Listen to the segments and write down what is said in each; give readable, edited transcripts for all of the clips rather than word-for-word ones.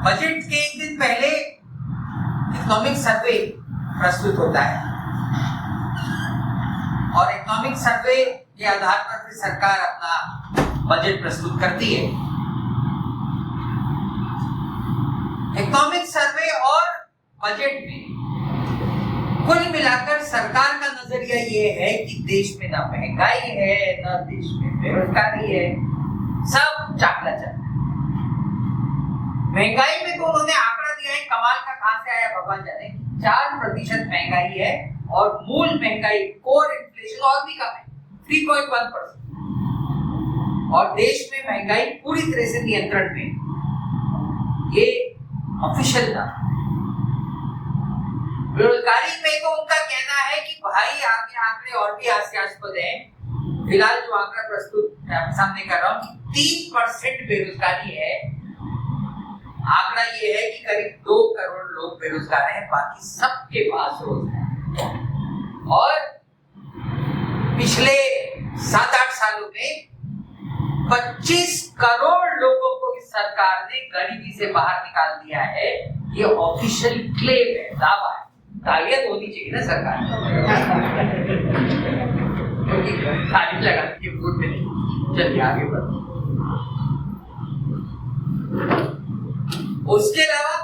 Budget के एक दिन पहले इकोनॉमिक सर्वे प्रस्तुत होता है और इकोनॉमिक सर्वे के आधार पर फिर सरकार अपना बजट प्रस्तुत करती है। इकोनॉमिक सर्वे और बजट में कुल मिलाकर सरकार का नजरिया ये है कि देश में ना महंगाई है ना देश में बेरोजगारी है, सब चाकला चल। महंगाई में तो उन्होंने आंकड़ा दिया है, कमाल का कहां से आया भगवान जाने, 4% महंगाई है और मूल महंगाई कोर इन्फ्लेशन और भी कम है 3.1%। और देश में महंगाई पूरी तरह से नियंत्रण में, ये ऑफिशियल था। बेरोजगारी में तो उनका कहना है कि भाई आगे आंकड़े और भी हास्यास्पद हैं। फिलहाल जो आंकड़ा प्रस्तुत सामने कर रहा हूं कि 3% बेरोजगारी है। आंकड़ा ये है कि करीब 2 करोड़ लोग बेरोजगार हैं, बाकी सबके पास रोजगार है। और पिछले 7-8 सालों में 25 करोड़ लोगों को इस सरकार ने गरीबी से बाहर निकाल दिया है। ये ऑफिशियल क्लेम है, दावा है। तालियां तो होनी चाहिए ना सरकार क्योंकि ताली लगाने की वोट में नहीं। चलिए आगे बढ़ो। उसके अलावा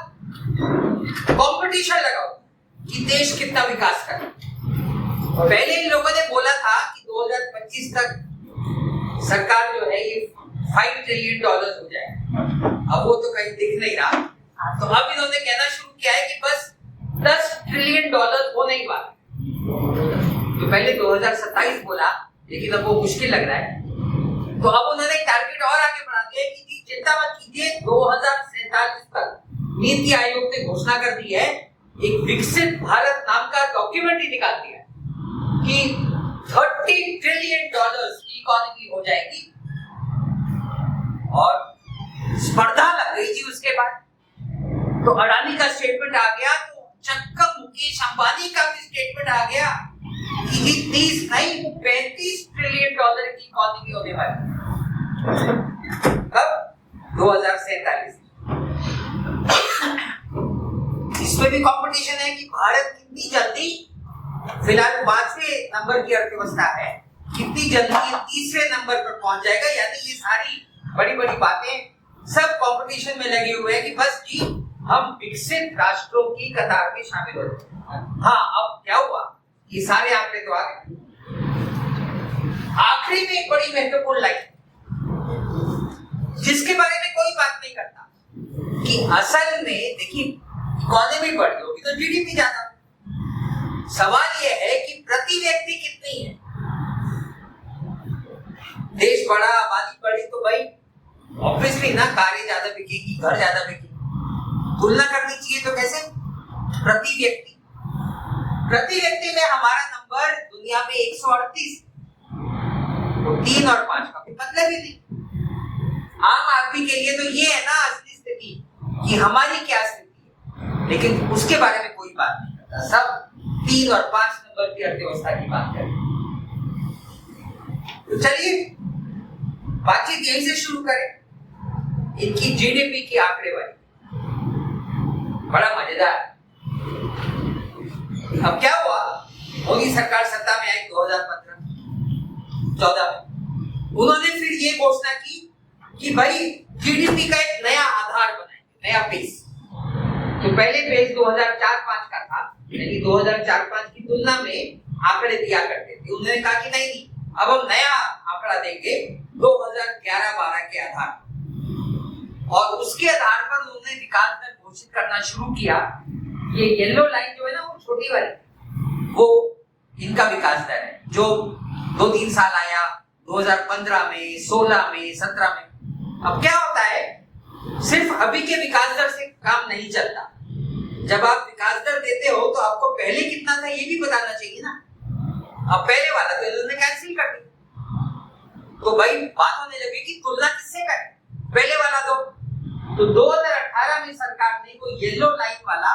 कंपटीशन लगाओ कि देश कितना विकास करे। पहले इन लोगों ने बोला था कि 2025 तक सरकार जो है ये $5 ट्रिलियन हो जाए। अब वो तो कहीं दिख नहीं रहा, तो अब इन्होंने कहना शुरू किया है कि बस $10 ट्रिलियन हो नहीं पाए। तो पहले 2027 बोला, लेकिन अब वो मुश्किल लग रहा है। तो अब उन्होंने टारगेट और आगे बढ़ा दिया कि जी चिंता मत कीजिए, 2047 तक नीति आयोग ने घोषणा कर दी है, एक विकसित भारत नाम का डॉक्यूमेंट ही निकाल दिया कि $30 ट्रिलियन की इकोनॉमी हो जाएगी। और स्पर्धा लग गई जी उसके बाद। तो अडानी का स्टेटमेंट आ गया, तो चक्का मुकेश अंबानी का भी स्टेटमेंट आ गया कि 30 नहीं 35 ट्रिलियन की इकोनॉमी होने वाली। कब? 2047। इसमें भी कंपटीशन है कि भारत कितनी जल्दी, फिलहाल 5वें नंबर की अर्थव्यवस्था है, कितनी जल्दी 3रे नंबर पर पहुंच जाएगा। यानी ये सारी बड़ी बड़ी बातें सब कंपटीशन में लगे हुए हैं कि बस जी हम विकसित राष्ट्रों की कतार में शामिल हो जाए। हाँ, अब क्या हुआ, ये सारे आंकड़े तो आ गए। आखिरी में एक बड़ी महत्वपूर्ण लाइन जिसके बारे में कोई बात नहीं करता कि असल में देखिए इकोनॉमी बढ़ी होगी तो जीडीपी ज्यादा। सवाल यह है कि प्रति व्यक्ति कितनी है। देश बड़ा, आबादी बढ़ी तो भाई ऑब्वियसली ना कारें ज्यादा बिकेगी, घर ज्यादा बिकेगी। तुलना करनी चाहिए तो कैसे? प्रति व्यक्ति में हमारा नंबर दुनिया में 138, तो 3 और 5 का कोई मतलब ही नहीं। आम आदमी के लिए तो ये है ना असली स्थिति कि हमारी क्या स्थिति है, लेकिन उसके बारे में कोई बात नहीं करता। सब 3 और 5 नंबर की अर्थव्यवस्था की बात करें। तो चलिए बातचीत यहीं से शुरू करें, इनकी जीडीपी की आंकड़े वाली। बड़ा मजेदार। अब क्या हुआ, मोदी सरकार सत्ता में आई 2015-14 में। उन्होंने फिर ये घोषणा की कि भाई जीडीपी का एक नया आधार बनाएंगे, नया बेस। तो पहले बेस 2004-5 का था, यानी 2004-5 की तुलना में आंकड़े दिया करते थे। उन्होंने कहा कि नहीं, अब हम नया आंकड़ा देंगे 2011-12 के आधार, और उसके आधार पर उन्होंने विकास दर घोषित करना शुरू किया। ये येलो लाइन जो है ना, वो छोटी वाली, वो इनका विकास दर है जो 2-3 साल आया 2015 में, 16 में, 17 में। अब क्या होता है, सिर्फ अभी के विकास दर से काम नहीं चलता। जब आप विकास दर देते हो तो आपको पहले कितना था ये भी बताना चाहिए ना। अब पहले वाला तो इन्होंने कैंसिल कर दिया, तो भाई बात होने लगी कि तुलना किससे करें, पहले वाला तो 2018 में सरकार ने वो येलो लाइन वाला,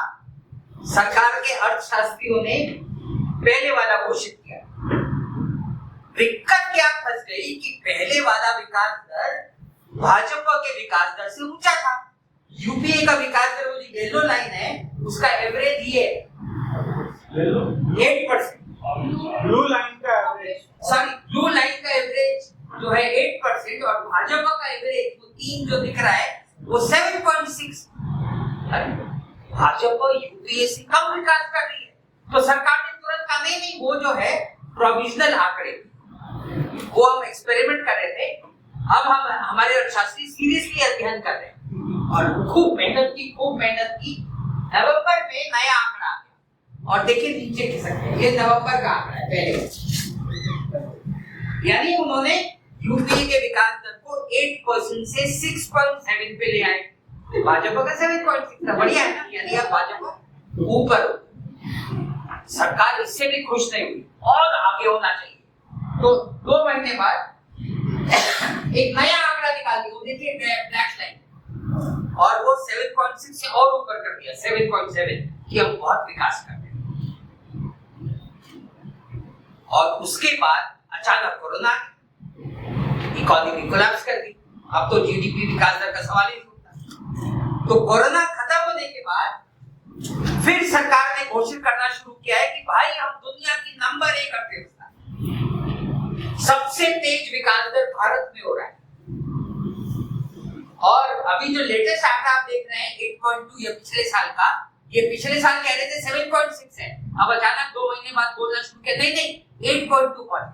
सरकार के अर्थशास्त्रियों ने पहले वाला घोषित किया। दिक्कत क्या फंस गई कि पहले वाला विकास दर भाजपा के विकास दर से ऊंचा था। यूपीए का विकास येलो लाइन है उसका एवरेज ये 8%, ब्लू लाइन का एवरेज, सॉरी ब्लू लाइन का एवरेज जो है 8% और भाजपा का एवरेज वो 3 जो दिख रहा है वो 7.6। भाजपा यूपीएससी कम विकास कर रही है तो सरकार ने तुरंत कहा नहीं, वो जो है प्रोविजनल आंकड़े, वो हम एक्सपेरिमेंट कर रहे थे, अब हम हमारे अर्थशास्त्री सीरियसली अध्ययन कर रहे हैं और खूब मेहनत की। नवंबर में नया आंकड़ा आ गया और देखिए नीचे खिसक गया, ये नवंबर का आंकड़ा है पहले, यानी उन्होंने यूपीए के विकास दर को 8% से 6.7 पे ले आए, भाजपा का 7.6 था, बढ़िया है ना, यानी अब भाजपा ऊपर हो। सरकार इससे भी खुश नहीं हुई और आगे होना चाहिए, तो 2 महीने बाद एक नया आंकड़ा निकाल दिया, देखिए ब्लैक लाइन, और वो 7.6 से और ऊपर कर दिया 7.7 कि हम बहुत विकास कर रहे हैं। और उसके बाद अचानक कोरोना, इकोनॉमी कोलैप्स कर दी, अब तो जीडीपी विकास दर का सवाल ही नहीं उठता। तो कोरोना खत्म होने के बाद फिर सरकार ने घोषित करना शुरू किया है कि भाई हम दुनिया की नंबर 1 अर्थव्यवस्था, सबसे तेज विकास दर भारत में हो रहा है। और अभी जो लेटेस्ट आंकड़ा आप देख रहे हैं 8.2, ये पिछले साल का, ये पिछले साल कह रहे थे 7.6 है, अब अचानक 2 महीने बाद बोलना शुरू किया नहीं 8.2 पहुंच,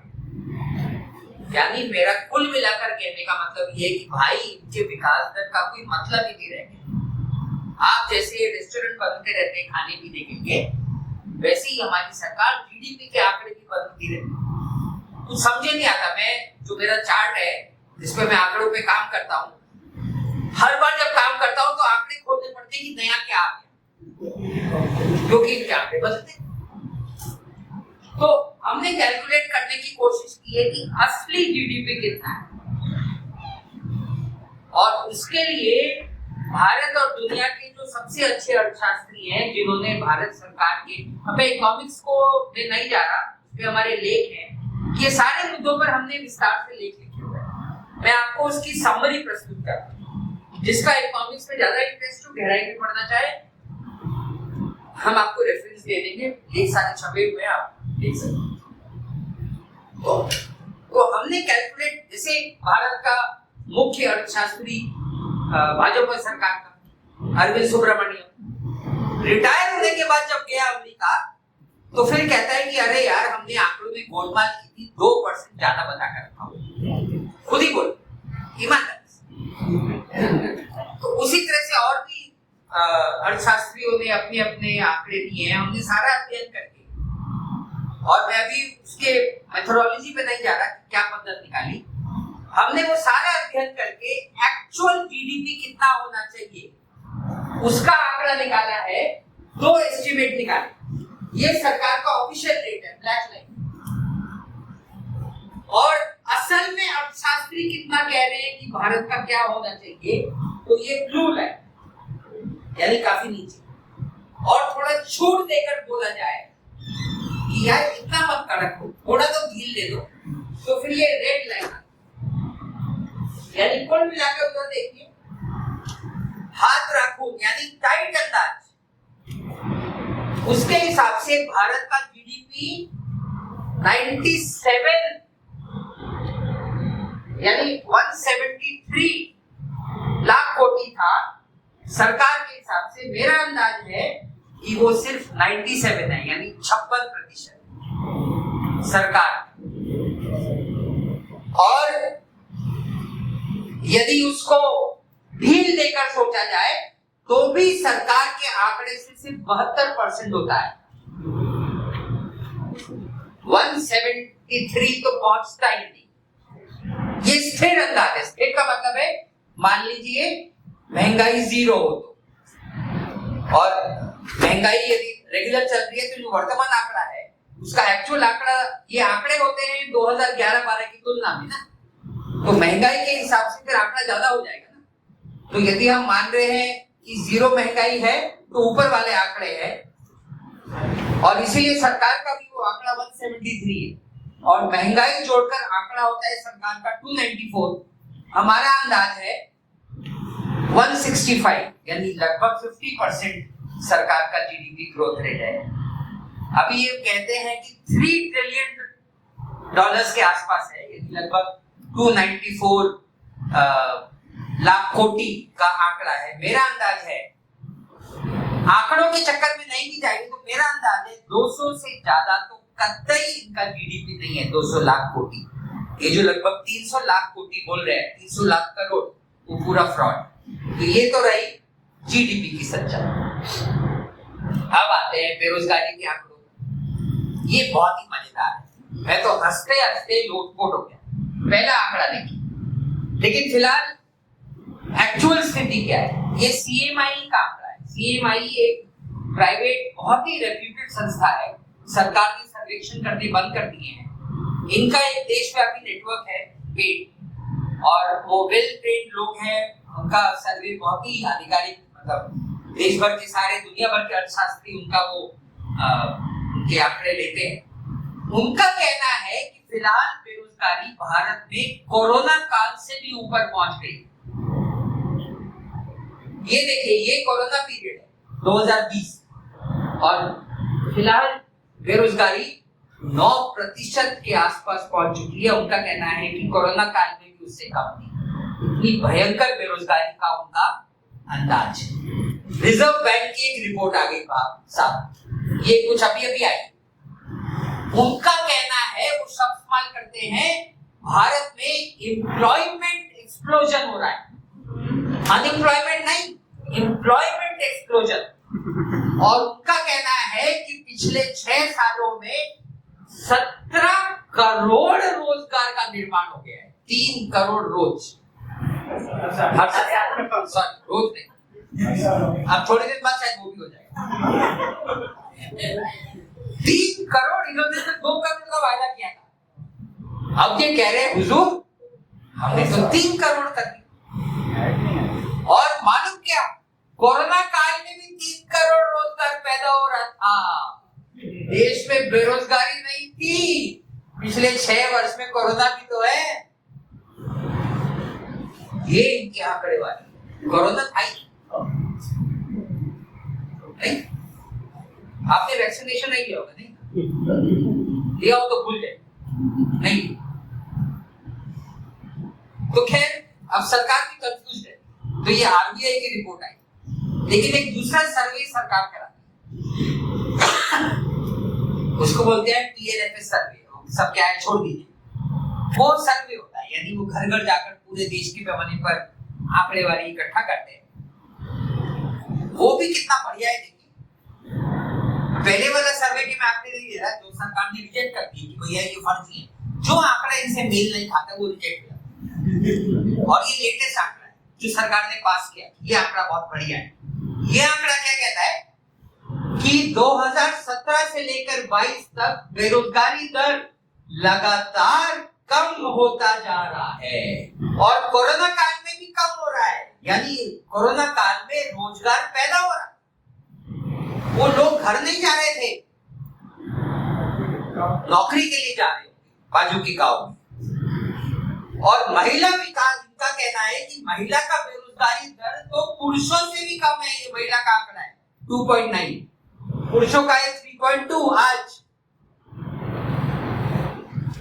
यानी मेरा कुल मिलाकर कहने का मतलब ये कि भाई इनके विकास दर का कोई मतलब ही नहीं रह गया। आप जैसे रेस्टोरेंट बनते रहते हैं खाने पीने के लिए, वैसे ही हमारी सरकार जीडीपी के आंकड़े भी बदलती रहती है। कुछ समझे नहीं आता, मैं जो मेरा चार्ट है जिसपे मैं आंकड़ों पे काम करता हूँ, हर बार जब काम करता हूँ तो आंकड़े खोलने पड़ते हैं कि नया क्या आ गया, क्योंकि इनके आंकड़े बदलते। तो हमने कैलकुलेट करने की कोशिश की है कि असली जीडीपी कितना है, और उसके लिए भारत और दुनिया के जो सबसे अच्छे अर्थशास्त्री हैं जिन्होंने भारत सरकार के, हमें इकोनॉमिक्स को मैं नहीं जा रहा, उसपे हमारे लेख हैं, ये सारे मुद्दों पर हमने विस्तार से लेख लिखे हुए हैं। मैं आपको उसकी समरी प्रस्तुत करता हूँ, जिसका इकोनॉमिक्स में ज्यादा इंटरेस्ट हो, गहराई में पढ़ना चाहे, हम आपको रेफरेंस दे देंगे, लेख सारे छपे हुए हैं, आप देख सकते हैं। तो हमने कैलकुलेट, जैसे भारत का मुख्य अर्थशास्त्री भाजपा सरकार का अरविंद सुब्रमण्यम रिटायर होने के बाद जब गया अमेरिका, तो फिर कहता है कि अरे यार हमने आंकड़ों में गोलमाल की थी, 2% ज्यादा बता कर रखा, खुद ही बोल ईमानदारी से। तो उसी तरह से और भी अर्थशास्त्रियों ने अपने अपने आंकड़े दिए हैं, हमने सारा अध्ययन करके, और मैं अभी उसके मेथोडोलॉजी पे नहीं जा रहा कि क्या पद्धति निकाली, हमने वो सारा अध्ययन करके एक्चुअल जीडीपी कितना होना चाहिए उसका आंकड़ा निकाला है, 2 एस्टिमेट निकाले, ये सरकार का ऑफिशियल रेट है ब्लैक लाइन, और असल में अर्थशास्त्री कितना कह रहे हैं कि भारत का क्या होना चाहिए, तो ये ब्लू लाइन, यानी काफी नीचे। और थोड़ा छूट देकर बोला जाए कि यार इतना मत कड़क हो, थोड़ा तो ढील दे दो, तो फिर ये रेड लाइन, यानी कुल मिलाकर उधर देखिए, हाथ रखो यानी टाइट अंदाज, उसके हिसाब से भारत का जीडीपी 97 यानी 173 लाख कोटी था, सरकार के हिसाब से मेरा अंदाज है कि वो सिर्फ 97 है, यानी 56% सरकार। और यदि उसको ढील देकर सोचा जाए तो भी सरकार के आंकड़े से सिर्फ 72% होता है, 173 तो पहुंचता ही नहीं। ये स्थिर अंदाज है, स्थिर का मतलब है मान लीजिए महंगाई 0 हो तो, और महंगाई यदि रेगुलर चल रही है तो जो वर्तमान आंकड़ा है उसका एक्चुअल आंकड़ा, ये आंकड़े होते हैं 2011-12 की तुलना में ना, तो महंगाई के हिसाब से फिर आंकड़ा ज्यादा हो जाएगा ना। तो यदि हम मान रहे हैं कि 0 महंगाई है तो ऊपर वाले आंकड़े हैं, और इसीलिए सरकार का भी वो आंकड़ा 173 है, और महंगाई जोड़कर आंकड़ा होता है सरकार का 294। हमारा अंदाज है 165 यानी लगभग 50% सरकार का जीडीपी ग्रोथ रेट है। अभी ये कहते हैं कि $3 ट्रिलियन के आसपास है, यानी लगभग 294 लाख कोटी का आंकड़ा है। मेरा अंदाज है, आंकड़ों के चक्कर में नहीं भी जाएगी तो मेरा अंदाज है 200 से ज्यादा तो कतई इनका जीडीपी नहीं है। 200 लाख कोटी, ये जो लगभग 300 लाख कोटी बोल रहे हैं, 300 लाख करोड़, वो पूरा फ्रॉड। तो ये तो रही जीडीपी की सच्चाई। अब आते हैं बेरोजगारी के आंकड़ों। ये बहुत ही मजेदार है, मैं तो हंसते हंसते लोटपोट हो गया। पहला आंकड़ा देखिए, लेकिन फिलहाल एक्चुअल स्थिति क्या है, ये सीएमआई का आंकड़ा है। सीएमआई एक प्राइवेट बहुत ही रेप्यूटेड संस्था है, सरकार ने सर्वेक्षण करने बंद कर दिए हैं। इनका एक देशव्यापी नेटवर्क है पेड, और वो वेल ट्रेन्ड लोग हैं। उनका सर्वे बहुत ही आधिकारिक, मतलब देश भर के सारे दुनिया भर के अर्थशास्त्री उनका वो उनके आंकड़े लेते हैं। उनका कहना है कि फिलहाल बेरोजगारी भारत में कोरोना काल से भी ऊपर पहुंच गई। ये देखिए, ये कोरोना पीरियड है 2020, और फिलहाल बेरोजगारी 9% के आसपास पहुंच चुकी है। उनका कहना है कि कोरोना काल में भी उससे कम थी। इतनी भयंकर बेरोजगारी का उनका अंदाज है। रिजर्व बैंक की एक रिपोर्ट आ गई साहब, ये कुछ अभी अभी आई। उनका कहना है, वो शब्द इस्तेमाल करते हैं, भारत में एम्प्लॉयमेंट एक्सप्लोजन हो रहा है। अनएम्प्लॉयमेंट नहीं, एम्प्लॉयमेंट एक्सप्लोजन। और उनका कहना है कि पिछले 6 सालों में 17 करोड़ रोजगार का निर्माण हो गया है। 3 करोड़ रोज, रोज नहीं, अब थोड़ी देर बाद शायद वो भी हो जाएगा। 3 करोड़, इन्होंने तो 2 करोड़ का वायदा किया था। अब ये कह रहे हैं हुजूर हमने तो 3 करोड़ कर दिया। और मालूम क्या, कोरोना काल में भी 3 करोड़ रोजगार पैदा हो रहा था। देश में बेरोजगारी नहीं थी। पिछले 6 वर्ष में कोरोना भी तो है। ये इनके आंकड़े वाले, कोरोना था ही नहीं। आपने वैक्सीनेशन नहीं लिया होगा, नहीं लिया हो तो भूल जाए, नहीं। तो खैर, अब सरकार भी कंफ्यूज है। तो ये आरबीआई की रिपोर्ट आई, लेकिन एक दूसरा सर्वे सरकार कराती है, उसको बोलते हैं पीएलएफएस सर्वे। सब क्या है छोड़ दीजिए, वो सर्वे होता है, यानी वो घर घर जाकर पूरे देश के पैमाने पर आंकड़ेवारी इकट्ठा करते हैं। वो भी कितना बढ़िया है। देखिए, पहले वाला सर्वे के मैं आंकड़े नहीं दे रहा, जो सरकार ने रिजेक्ट कर दिया कि भैया ये फर्जी है, जो आंकड़ा इनसे मेल नहीं खाता वो रिजेक्ट किया। और ये लेटेस्ट आंकड़ा है जो सरकार ने पास किया, ये आंकड़ा बहुत बढ़िया है। ये आंकड़ा क्या कहता है कि 2017 से लेकर 22 तक बेरोजगारी दर लगातार कम होता जा रहा है, और कोरोना काल में भी कम हो रहा है। यानी कोरोना काल में रोजगार पैदा हो रहा है। वो लोग घर नहीं जा रहे थे, नौकरी के लिए जा रहे थे बाजू के गांव में। और महिला विकास, इनका कहना है कि महिला का बेरोजगारी दर तो पुरुषों से भी कम है। ये महिला का आंकड़ा है 2.9, पुरुषों का है 3.2 आज,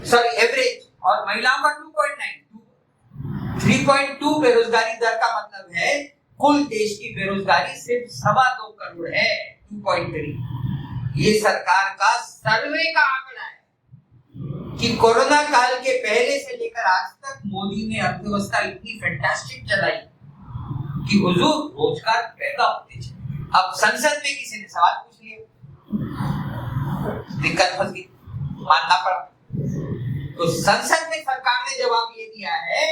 सॉरी एवरेज, और महिलाओं का 2.9। 3.2 बेरोजगारी दर का मतलब है कुल देश की बेरोजगारी सिर्फ 2.25 करोड़ है। 2.3 ये सरकार का सर्वे का आंकड़ा है कि कोरोना काल के पहले से लेकर आज तक मोदी ने अर्थव्यवस्था इतनी फैंटास्टिक चलाई कि हुजूर रोजगार पैदा होते चले। अब संसद में किसी ने सवाल पूछ लिया, दिक्कत फंस गई, मानना पड़ा। तो संसद में सरकार ने जवाब ये दिया है,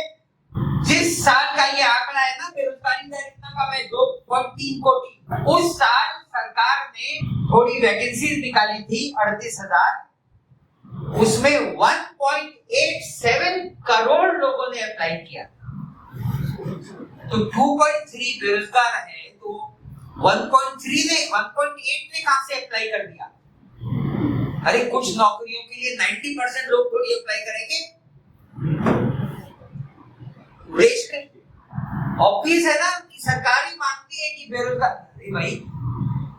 जिस साल का ये आंकड़ा है ना, बेरोजगारी दर इतना कम है 2.3 कोटी, उस साल सरकार ने थोड़ी वैकेंसीज निकाली थी 38,000, उसमें 1.87 करोड़ लोगों ने अप्लाई किया। तो 2.3 बेरोजगार है, तो 1.8 ने कहां से अप्लाई कर दिया? अरे कुछ नौकरियों के लिए 90% लोग थोड़ी अप्लाई करेंगे देश के, ऑब्वियस है ना कि सरकार ही मानती है कि बेरोजगार, अरे भाई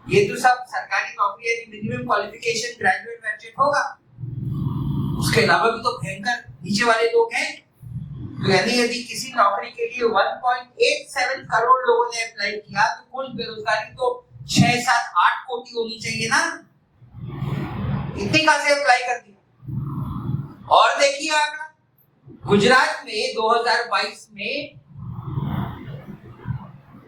ये तो सब सरकारी नौकरी है, मिनिमम क्वालिफिकेशन ग्रेजुएट मैट्रिक होगा, उसके अलावा भी तो भयंकर नीचे वाले लोग हैं। तो यानी यदि किसी नौकरी के लिए 1.87 करोड़ लोगों ने अप्लाई किया तो कुल बेरोजगारी तो 6, 7, 8 कोटी होनी चाहिए ना, इतने कहां से अप्लाई कर दिया। और देखिए आंकड़ा, गुजरात में 2022 में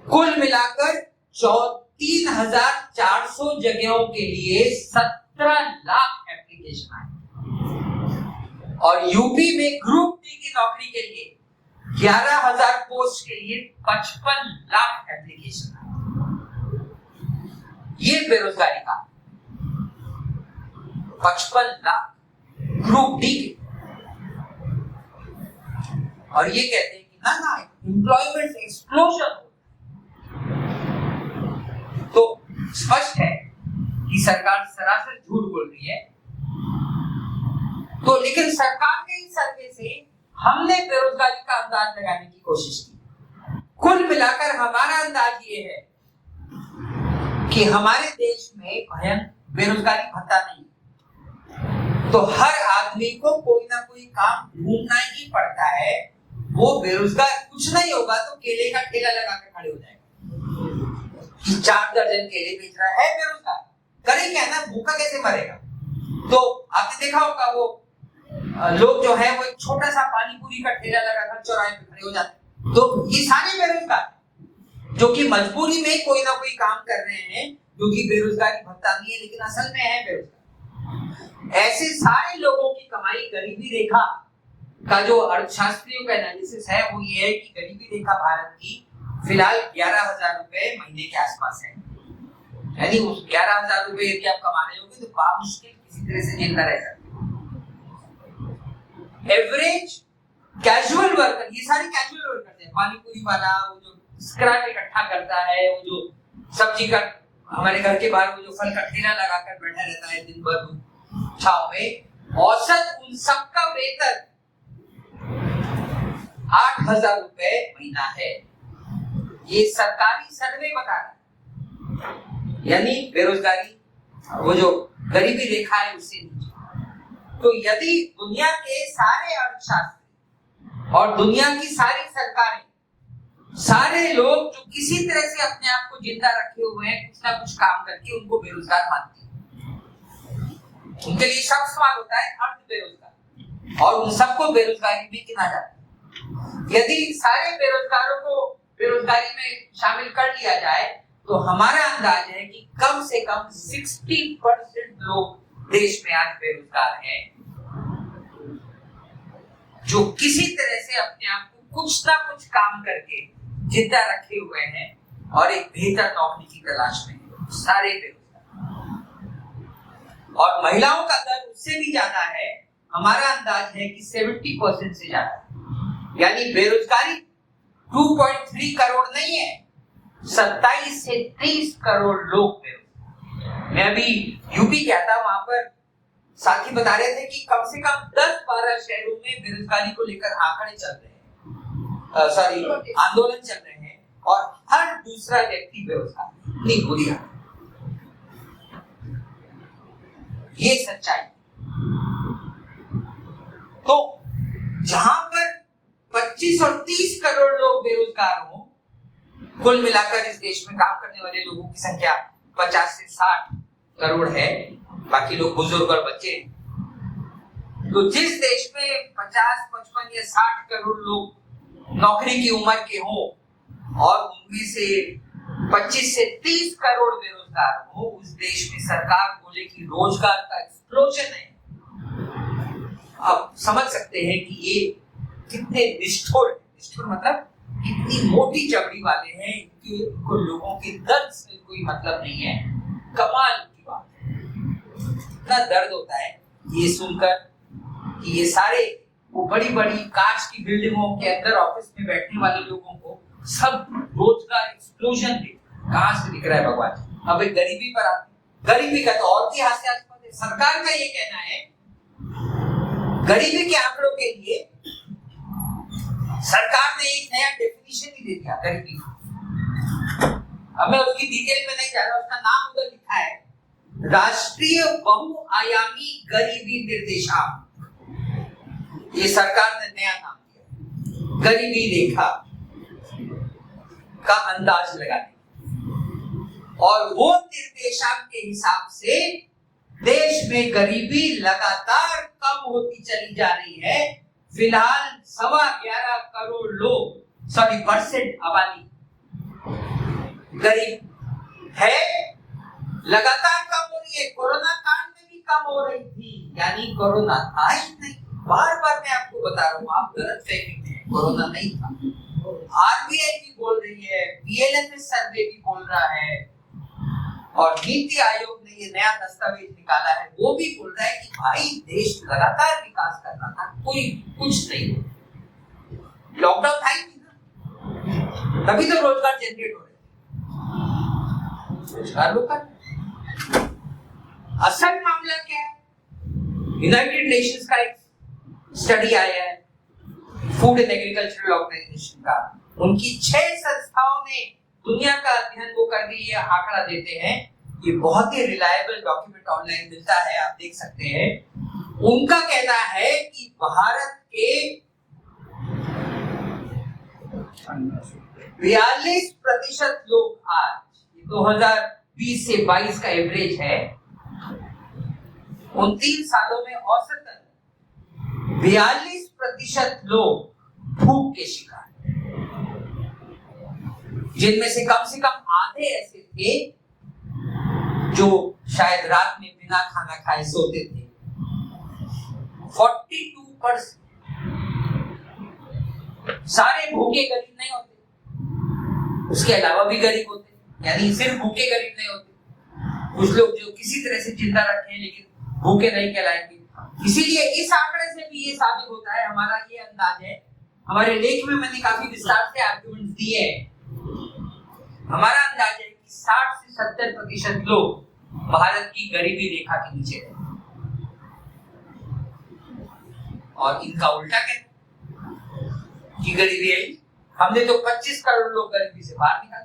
कुल मिलाकर 3,400 जगहों के लिए 17 लाख एप्लीकेशन आए और यूपी में ग्रुप डी की नौकरी के लिए 11,000 पोस्ट के लिए 55 लाख एप्लीकेशन आए। ये बेरोजगारी का 55 लाख ग्रुप डी के, और ये कहते हैं कि ना एम्प्लॉयमेंट एक्सप्लोजन। तो स्पष्ट है कि सरकार सरासर झूठ बोल रही है। तो लेकिन सरकार के इस सर्वे से हमने बेरोजगारी का अंदाज लगाने की कोशिश की। कुल मिलाकर हमारा अंदाज ये है कि हमारे देश में भयंकर बेरोजगारी भत्ता नहीं, तो हर आदमी को कोई ना कोई काम ढूंढना ही पड़ता है। वो बेरोजगार कुछ नहीं होगा तो केले का ठेला लगा कर खड़े हो जाएगा कि 4 दर्जन केले बेच रहा है, बेरोजगार करे क्या ना, भूखा कैसे मरेगा। तो आपने देखा होगा वो लोग जो है वो एक छोटा सा पानी पूरी का ठेला लगाकर चौराहे पे खड़े हो जाते हैं। तो ये सारे बेरोजगार जो कि मजबूरी में कोई ना कोई काम कर रहे हैं, जो कि बेरोजगारी भत्ता नहीं है लेकिन असल में है बेरोजगार। ऐसे सारे लोगों की कमाई गरीबी रेखा का जो अर्थशास्त्रियों का एनालिसिस है वो ये है कि गरीबी रेखा भारत की फिलहाल 11,000 रुपए महीने के आसपास है। यानी उस 11,000 रुपए यदि आप कमा रहे होगे तो बामुश्किल किसी तरह से जिंदा रह सकते। एवरेज कैजुअल वर्कर, ये सारे कैजुअल वर्कर हैं, पानी पूरी वाला, वो जो स्क्रैप इकट्ठा करता है, वो जो सब्जी का हमारे घर के बाहर वो जो फल का ठेला लगाकर बैठा रहता है दिन भर छाव में, औसत उन सबका वेतन 8,000 रुपए महीना है। ये सरकारी सर्वे बता रहा है, यानी बेरोजगारी वो जो गरीबी रेखा है उससे नीचे। तो यदि दुनिया के सारे अर्थशास्त्री और दुनिया की सारी सरकारें, सारे लोग जो किसी तरह से अपने आप को जिंदा रखे हुए हैं, कुछ ना कुछ काम करके उनको बेरोजगार मानती है, उनके लिए शब्द सवाल होता है अर्ध बेरोजगार, और उन सबको बेरोजगारी में गिना जाता है। यदि सारे बेरोजगारों को बेरोजगारी में शामिल कर लिया जाए तो हमारा अंदाज है कि कम से कम 60% लोग देश में आज बेरोजगार हैं, जो किसी तरह से अपने आप को कुछ ना कुछ काम करके जिंदा रखे हुए हैं और एक बेहतर नौकरी की तलाश में हैं। सारे बेरोजगार, और महिलाओं का दर उससे भी ज्यादा है। हमारा अंदाज है कि 70% से ज्यादा, यानी बेरोजगारी 2.3 करोड़ नहीं है, 27 से 30 करोड़ लोग बेरोजगार। मैं अभी यूपी गया था, वहां पर साथी बता रहे थे कि कम से कम 10-12 शहरों में बेरोजगारी को लेकर आंकड़े चल रहे हैं, आंदोलन चल रहे हैं, और हर दूसरा व्यक्ति बेरोजगार। इतनी बुरी हालत, ये सच्चाई। तो जहां पर 25 और 30 करोड़ लोग बेरोजगार हो, कुल मिलाकर इस देश में काम करने वाले लोगों की संख्या 50 से 60 करोड़ है, बाकी लोग बुजुर्ग और बच्चे हैं। तो जिस देश में 50, 55 या 60 करोड़ लोग नौकरी की उम्र के हों और उनमें से 25 से 30 करोड़ बेरोजगार हो, उस देश में सरकार बोले कि रोजगार का एक्सप्लोजन है। अब समझ सकते हैं कि ये कितने निष्ठुर मतलब कितनी मोटी चमड़ी वाले हैं, इनके लोगों के दर्द से कोई मतलब नहीं है। कमाल की बात है, इतना दर्द होता है ये सुनकर कि ये सारे वो बड़ी बड़ी कांच की बिल्डिंगों के अंदर ऑफिस में बैठने वाले लोगों को सब रोजगार एक्सप्लोजन कहां से दिख रहा है भगवान। अब एक गरीबी पर आते, गरीबी का तो और भी हास्यास्पद है। सरकार का ये कहना है गरीबी के आंकड़ों के लिए सरकार ने एक नया डेफिनेशन ही दे दिया गरीबी का। अब मैं उसकी डिटेल में नहीं जा रहा, उसका नाम उधर लिखा है राष्ट्रीय बहुआयामी गरीबी निर्देशांक। ये सरकार ने नया नाम दिया, गरीबी रेखा का अंदाज लगाने, और वो निर्देशांक के हिसाब से देश में गरीबी लगातार कम होती चली जा रही है। फिलहाल 11.25 करोड़ लोग परसेंट आबादी गरीब है, लगातार कम हो रही है। कोरोना काल में भी कम हो रही थी, यानी कोरोना था ही नहीं। बार बार मैं आपको बता रहा हूँ, आप गलत फहमी में हैं, कोरोना नहीं था। आरबीआई भी बोल रही है, बीएलएफएस सर्वे भी बोल रहा है, और नीति आयोग ने ये नया दस्तावेज निकाला है, वो भी बोल रहा है कि भाई देश लगातार विकास कर रहा था, कोई कुछ नहीं हो। लॉकडाउन था ही नहीं ना, तभी तो रोजगार जनरेट हो रहे थे, रोजगार लोग कर। असल मामला क्या है? यूनाइटेड नेशंस का एक स्टडी आया है, फूड एंड एग्रीकल्चरल ऑर्गेनाइजेशन का, उनकी 6 संस्थाओं ने दुनिया का अध्ययन वो कर दी, ये आंकड़ा देते हैं। ये बहुत ही रिलायबल डॉक्यूमेंट ऑनलाइन मिलता है, आप देख सकते हैं। उनका कहना है कि भारत के 42% लोग आज, 2020 से 22 का एवरेज है, उन 3 सालों में औसतन 42% लोग भूख के शिकार, जिनमें से कम आधे ऐसे थे जो शायद रात में बिना खाना खाए सोते थे। 42% सारे भूखे गरीब नहीं होते, उसके अलावा भी गरीब होते, यानी सिर्फ भूखे गरीब नहीं होते। कुछ लोग जो किसी तरह से जिंदा रखे हैं लेकिन भूखे नहीं कहलाएंगे। इसीलिए इस आंकड़े से भी ये साबित होता है, हमारा ये अंदाज है, हमारे लेख में मैंने काफी विस्तार से आर्गुमेंट दिए हैं। हमारा अंदाज है कि 60 से 70% लोग भारत की गरीबी रेखा के नीचे रहते हैं, और इनका उल्टा कहते कि गरीबी है, हमने तो 25 करोड़ लोग गरीबी से बाहर निकाल।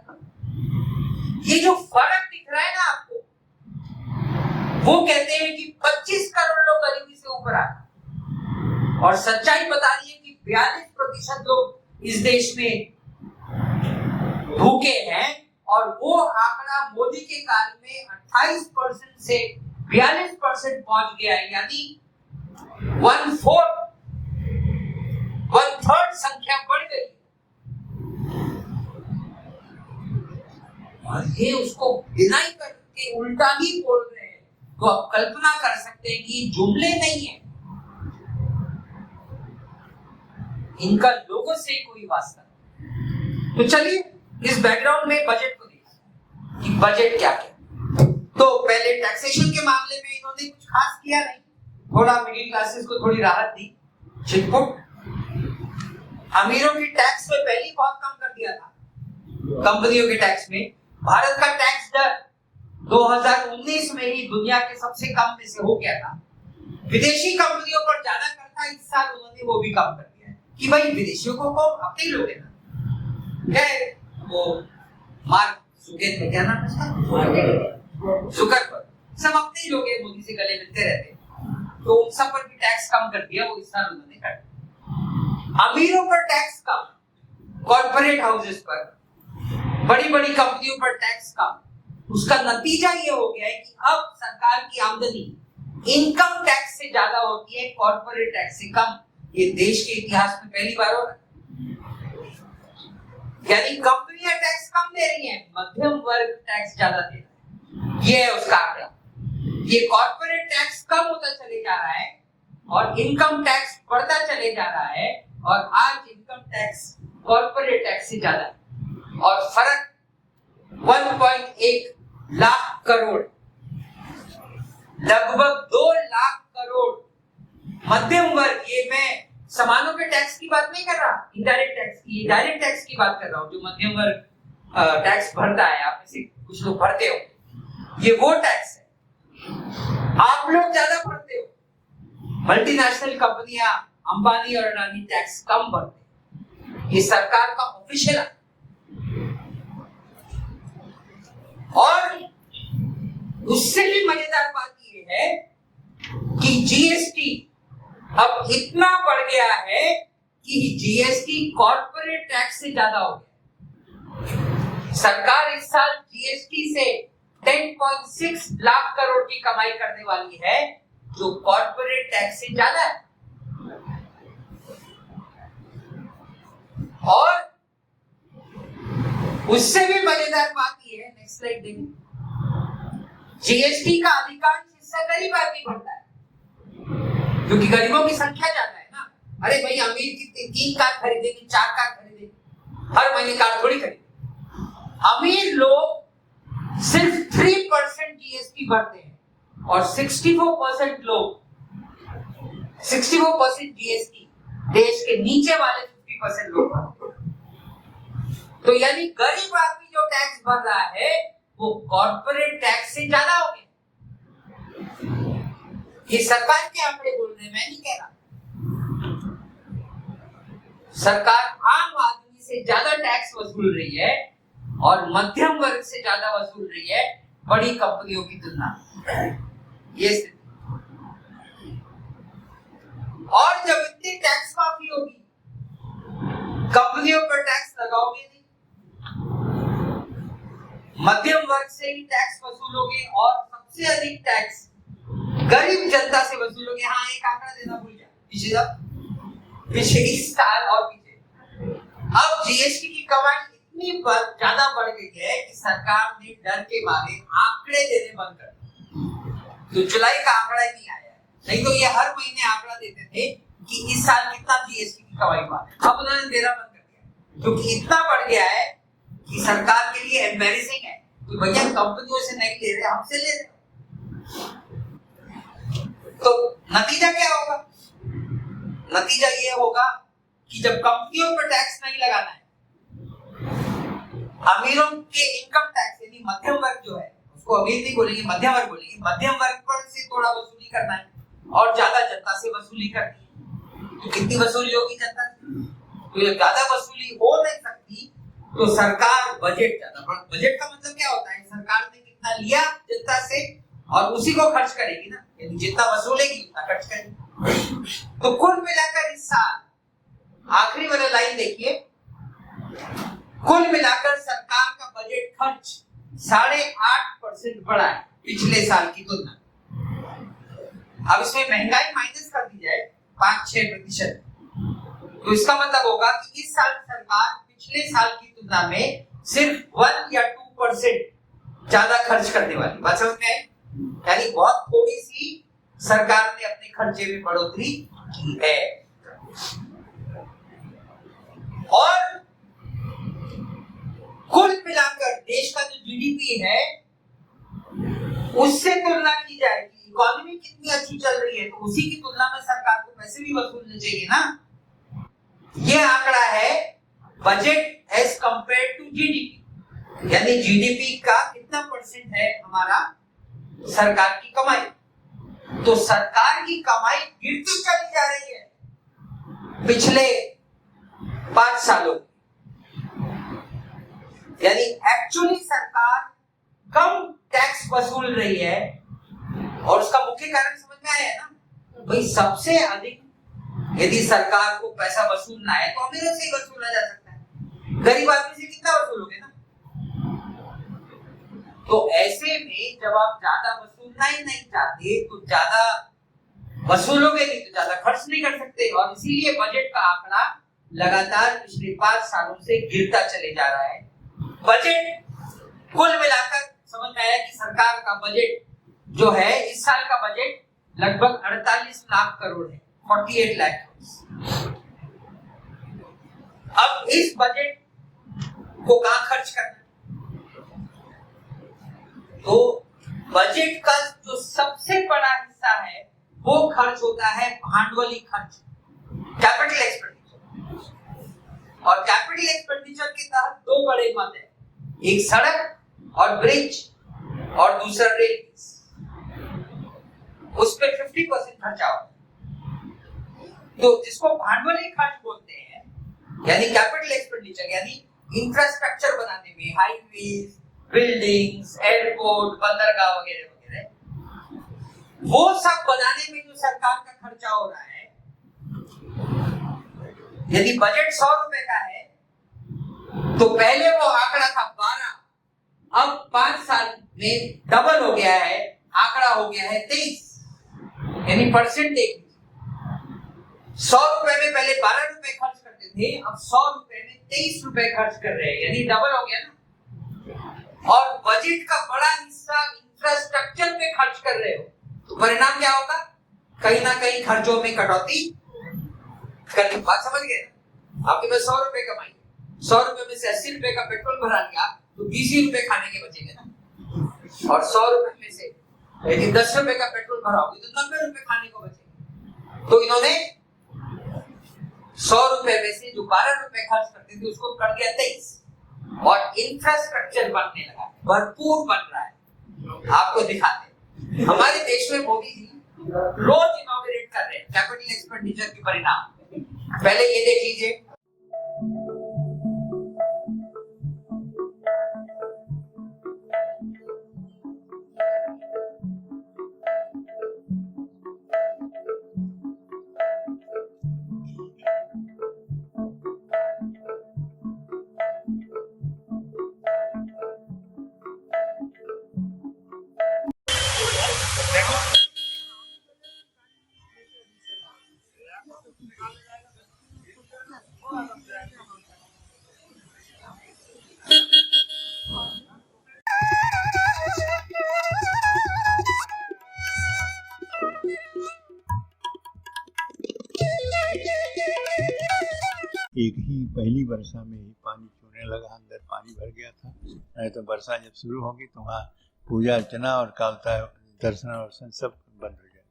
ये जो फर्क दिख रहा है ना आपको, वो कहते हैं कि 25 करोड़ लोग गरीबी से ऊपर आ गए, और सच्चाई बता रही है कि 42% लोग इस देश में भूखे हैं, और वो आंकड़ा मोदी के काल में 28% से 42% पहुंच गया है, यानी 1/3 संख्या बढ़ गई। और ये उसको डिनाई करके उल्टा ही बोल रहे हैं, तो आप कल्पना कर सकते हैं कि जुमले नहीं है, इनका लोगों से कोई वास्ता नहीं। तो चलिए इस बैकग्राउंड में बजट को देखिए कि बजट क्या क्या। तो पहले टैक्सेशन के मामले में इन्होंने कुछ खास किया नहीं, थोड़ा मिडिल क्लासेस को थोड़ी राहत दी, छिटपुट। अमीरों की टैक्स में पहले बहुत कम कर दिया था, कंपनियों के टैक्स में। भारत का टैक्स दर 2019 में ही दुनिया के सबसे कम में से हो गया था। विदेशी कंपनियों पर ज्यादा कर था, इस साल उन्होंने वो भी कम कर दिया है कि भाई विदेशियों को अपने लोग है ना, क्या है वो मार्क जुकरबर्ग, क्या नाम है उसका, जुकरबर्ग, सब अपने ही लोग हैं, मोदी से गले मिलते रहते हैं, तो उन सब पर भी टैक्स कम कर दिया, वो इस साल उन्होंने कर दिया। अमीरों पर टैक्स कम, कॉर्पोरेट हाउसेस पर, बड़ी बड़ी कंपनियों पर टैक्स कम। उसका नतीजा ये हो गया है कि अब सरकार की आमदनी इनकम टैक्स से ज्यादा होती है, कॉर्पोरेट टैक्स से कम। ये देश के इतिहास में पहली बार हो रहा है, यानी कंपनियां टैक्स कम दे रही हैं, मध्यम वर्ग टैक्स ज्यादा दे रहा है। ये है उसका आंकड़ा। ये कॉर्पोरेट टैक्स कम होता चले जा रहा है और इनकम टैक्स बढ़ता चले जा रहा है, और आज इनकम टैक्स कॉर्पोरेट टैक्स से ज्यादा है, और फर्क 1.1 लाख करोड़, लगभग 2 लाख करोड़ मध्यम वर्ग। ये मैं सामानों के टैक्स की बात नहीं कर रहा, इनडायरेक्ट टैक्स की, डायरेक्ट टैक्स की बात कर रहा हूं, जो मध्यम वर्ग टैक्स भरता है। आप में से कुछ लोग भरते हो, ये वो टैक्स है। आप लोग ज्यादा भरते हो, मल्टीनेशनल कंपनियां अंबानी और अडानी टैक्स कम भरते हैं, ये सरकार का ऑफिशियल और उससे भी मजेदार बात ये है कि जीएसटी अब इतना बढ़ गया है कि जीएसटी कॉर्पोरेट टैक्स से ज्यादा हो गया। सरकार इस साल जीएसटी से 10.6 लाख करोड़ की कमाई करने वाली है, जो कॉर्पोरेट टैक्स से ज्यादा है। और उससे भी मजेदार बात ये है, नेक्स्ट स्लाइड देखिए, जीएसटी का अधिकांश हिस्सा गरीब आदमी भरता है, क्योंकि गरीबों की संख्या ज्यादा है ना। अरे भाई अमीर की 3 कार खरीदेंगे, 4 कार खरीदेंगे, हर महीने कार थोड़ी खरीदेंगे। अमीर लोग सिर्फ 3% जीएसटी भरते हैं और 64% लोग 64% जीएसटी देश के नीचे वाले 50% लोग भरते हैं। तो यानी गरीब आदमी जो टैक्स भर रहा है वो कॉर्पोरेट टैक्स से ज्यादा हो गया। ये सरकार के आंकड़े बोल रहे हैं, मैं नहीं कह रहा। सरकार आम आदमी से ज्यादा टैक्स वसूल रही है और मध्यम वर्ग से ज्यादा वसूल रही है बड़ी कंपनियों की तुलना में। ये और जब इतनी टैक्स माफी होगी, कंपनियों पर टैक्स लगाओगे नहीं, मध्यम वर्ग से ही टैक्स वसूलोगे और सबसे अधिक टैक्स गरीब जनता से वसूलोगे। हाँ, एक आंकड़ा देना भूल गया, पिछले साल और पीछे। अब जीएसटी की कमाई इतनी ज्यादा बढ़ गई है कि सरकार ने डर के मारे आंकड़े देने बंद कर दिए। तो जुलाई का आंकड़ा ही नहीं आया, नहीं तो ये हर महीने आंकड़ा देते थे कि इस साल कितना जीएसटी की कमाई हुआ। अब उन्होंने देना बंद कर दिया, क्योंकि इतना बढ़ गया है कि सरकार के लिए एम्बैरेसिंग है कि भैया कंपनियों से नहीं ले रहे, हमसे ले रहे। तो नतीजा क्या होगा? नतीजा ये होगा कि जब कंपनियों पर टैक्स नहीं लगाना है, अमीरों के इनकम टैक्स यानी मध्यम वर्ग जो है, उसको अमीर नहीं बोलेंगे, मध्यम वर्ग बोलेंगे, मध्यम वर्ग पर से थोड़ा वसूली करना है और ज्यादा जनता से वसूली करनी है। तो कितनी वसूली होगी जनता से? तो ये ज्यादा वसूली हो नहीं सकती तो सरकार बजट ज्यादा, बजट का मतलब क्या होता है? सरकार ने कितना लिया जनता से और उसी को खर्च करेगी ना, यानी जितना वसूलेगी उतना खर्च करेगी। तो कुल मिलाकर इस साल आखिरी वाला लाइन देखिए, कुल मिलाकर सरकार का बजट खर्च 8.5% बढ़ा है पिछले साल की तुलना। अब इसमें महंगाई माइनस कर दी जाए 5-6%, तो इसका मतलब होगा कि इस साल सरकार पिछले साल की तुलना में सिर्फ 1 या 2% ज्यादा खर्च करने वाली। बात समझ में आई? यानी बहुत थोड़ी सी सरकार ने अपने खर्चे में बढ़ोतरी की है। और कुल मिलाकर देश का जो जीडीपी है उससे तुलना की जाएगी, इकोनॉमी कितनी अच्छी चल रही है, तो उसी की तुलना में सरकार को पैसे भी वसूलने चाहिए ना। ये आंकड़ा है budget as compare to GDP, यानी जीडीपी का कितना परसेंट है हमारा सरकार की कमाई। तो सरकार की कमाई गिरती चली जा रही है पिछले 5 सालों, यानी एक्चुअली सरकार कम टैक्स वसूल रही है। और उसका मुख्य कारण समझ में आया है ना भाई, सबसे अधिक यदि सरकार को पैसा वसूलना है तो अमीरों से ही वसूला जा सकता है, गरीब आदमी से कितना वसूलोगे ना। तो ऐसे में जब आप ज्यादा वसूलना ही नहीं चाहते तो ज्यादा वसूलोगे नहीं तो ज्यादा खर्च नहीं कर सकते, और इसीलिए बजट का आंकड़ा लगातार पिछले 5 सालों से गिरता चले जा रहा है। बजट कुल मिलाकर समझ में आया कि सरकार का बजट जो है, इस साल का बजट लगभग 48 लाख करोड़ है, 48 लाख। अब इस बजट को कहां खर्च करना? तो बजट का जो सबसे बड़ा हिस्सा है वो खर्च होता है भांडवली खर्च, कैपिटल एक्सपेंडिचर। और कैपिटल एक्सपेंडिचर के तहत 2 बड़े मद हैं, एक सड़क और ब्रिज और दूसरा रेल। उस पे 50% खर्चा होता है। तो जिसको भांडवली खर्च बोलते हैं यानी कैपिटल एक्सपेंडिचर यानी इंफ्रास्ट्रक्चर बनाने में, हाईवेज, बिल्डिंग्स, एयरपोर्ट, बंदरगाह वगैरह वगैरह, वो सब बनाने में जो सरकार का खर्चा हो रहा है, यदि बजट 100 रुपए का है तो पहले वो आंकड़ा था 12, अब 5 साल में डबल हो गया है, आंकड़ा हो गया है 23, यानी परसेंटेज 100 रुपए में पहले 12 रुपए खर्च करते थे, अब 100 रुपए में 23 रुपए खर्च कर रहे हैं, यानी डबल हो गया ना। और बजट का बड़ा हिस्सा इंफ्रास्ट्रक्चर पे खर्च कर रहे हो, तो परिणाम क्या होगा? कहीं ना कहीं खर्चों में कटौती करनी। बात समझ गए ना? आपके पास 100 रुपए कमाई, 100 रुपए में से 80 रुपए का पेट्रोल भरा लिया तो 20 ही रुपए खाने के बचेंगे ना। और 100 रुपए में से यदि 10 रुपए का पेट्रोल भराओगे तो 90 रुपए खाने को बचेंगे। तो इन्होंने 100 रुपए में से जो 12 रुपए खर्च करते थे उसको कर दिया 23, और इंफ्रास्ट्रक्चर बनने लगा, भरपूर बन रहा है। आपको दिखाते हमारे देश में मोदी जी रोज इनॉग्रेट कर रहे हैं कैपिटल एक्सपेंडिचर के परिणाम। पहले ये देख लीजिए, एक ही पहली वर्षा में ही पानी चूने लगा, अंदर पानी भर गया था। नहीं तो वर्षा जब शुरू होगी तो वहाँ पूजा अर्चना और कालता दर्शन वर्शन सब बंद हो जाएगा।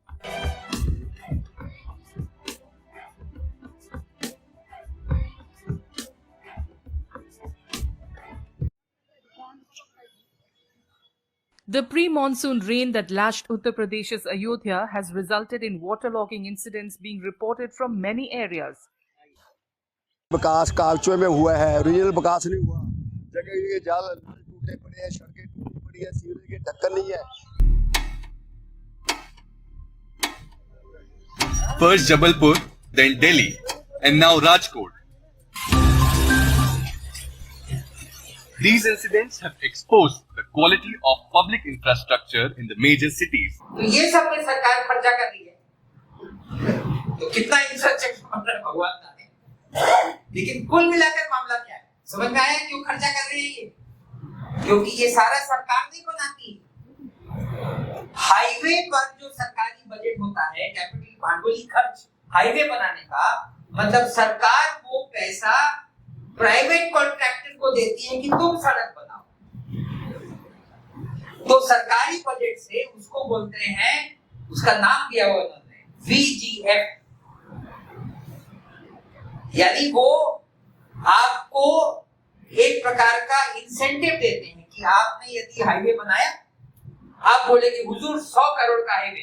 The pre-monsoon rain that lashed Uttar Pradesh's Ayodhya has resulted in waterlogging incidents being reported from many areas. विकास कागजों में हुआ है, ओरिजिनल विकास नहीं हुआ। जगह जगह जाल टूटे पड़े हैं, सड़कें टूटी पड़ी है, सीवरेज की ढक्कन नहीं है। First Jabalpur, then Delhi, and now Rajkot. These incidents have exposed the quality of public infrastructure in the major cities. तो ये सब में सरकार खर्चा कर रही है, तो कितना इंफ्रास्ट्रक्चर बन रहा है भगवान जाने। लेकिन कुल मिलाकर मामला क्या है, समझ में आया क्यों खर्चा कर रही है ये? क्योंकि ये सारा सरकार नहीं बनाती। हाईवे पर जो सरकारी बजट होता है, कैपिटल भांडवली खर्च हाईवे बनाने का, मतलब सरकार वो पैसा प्राइवेट कॉन्ट्रैक्टर को देती है कि तुम सड़क बनाओ। तो सरकारी बजट से उसको बोलते हैं, उसका नाम दिया हुआ उन्होंने VGF, यानी वो आपको एक प्रकार का इंसेंटिव देते हैं कि आपने यदि हाईवे बनाया, आप बोलेंगे हुजूर 100 करोड़ का हाईवे,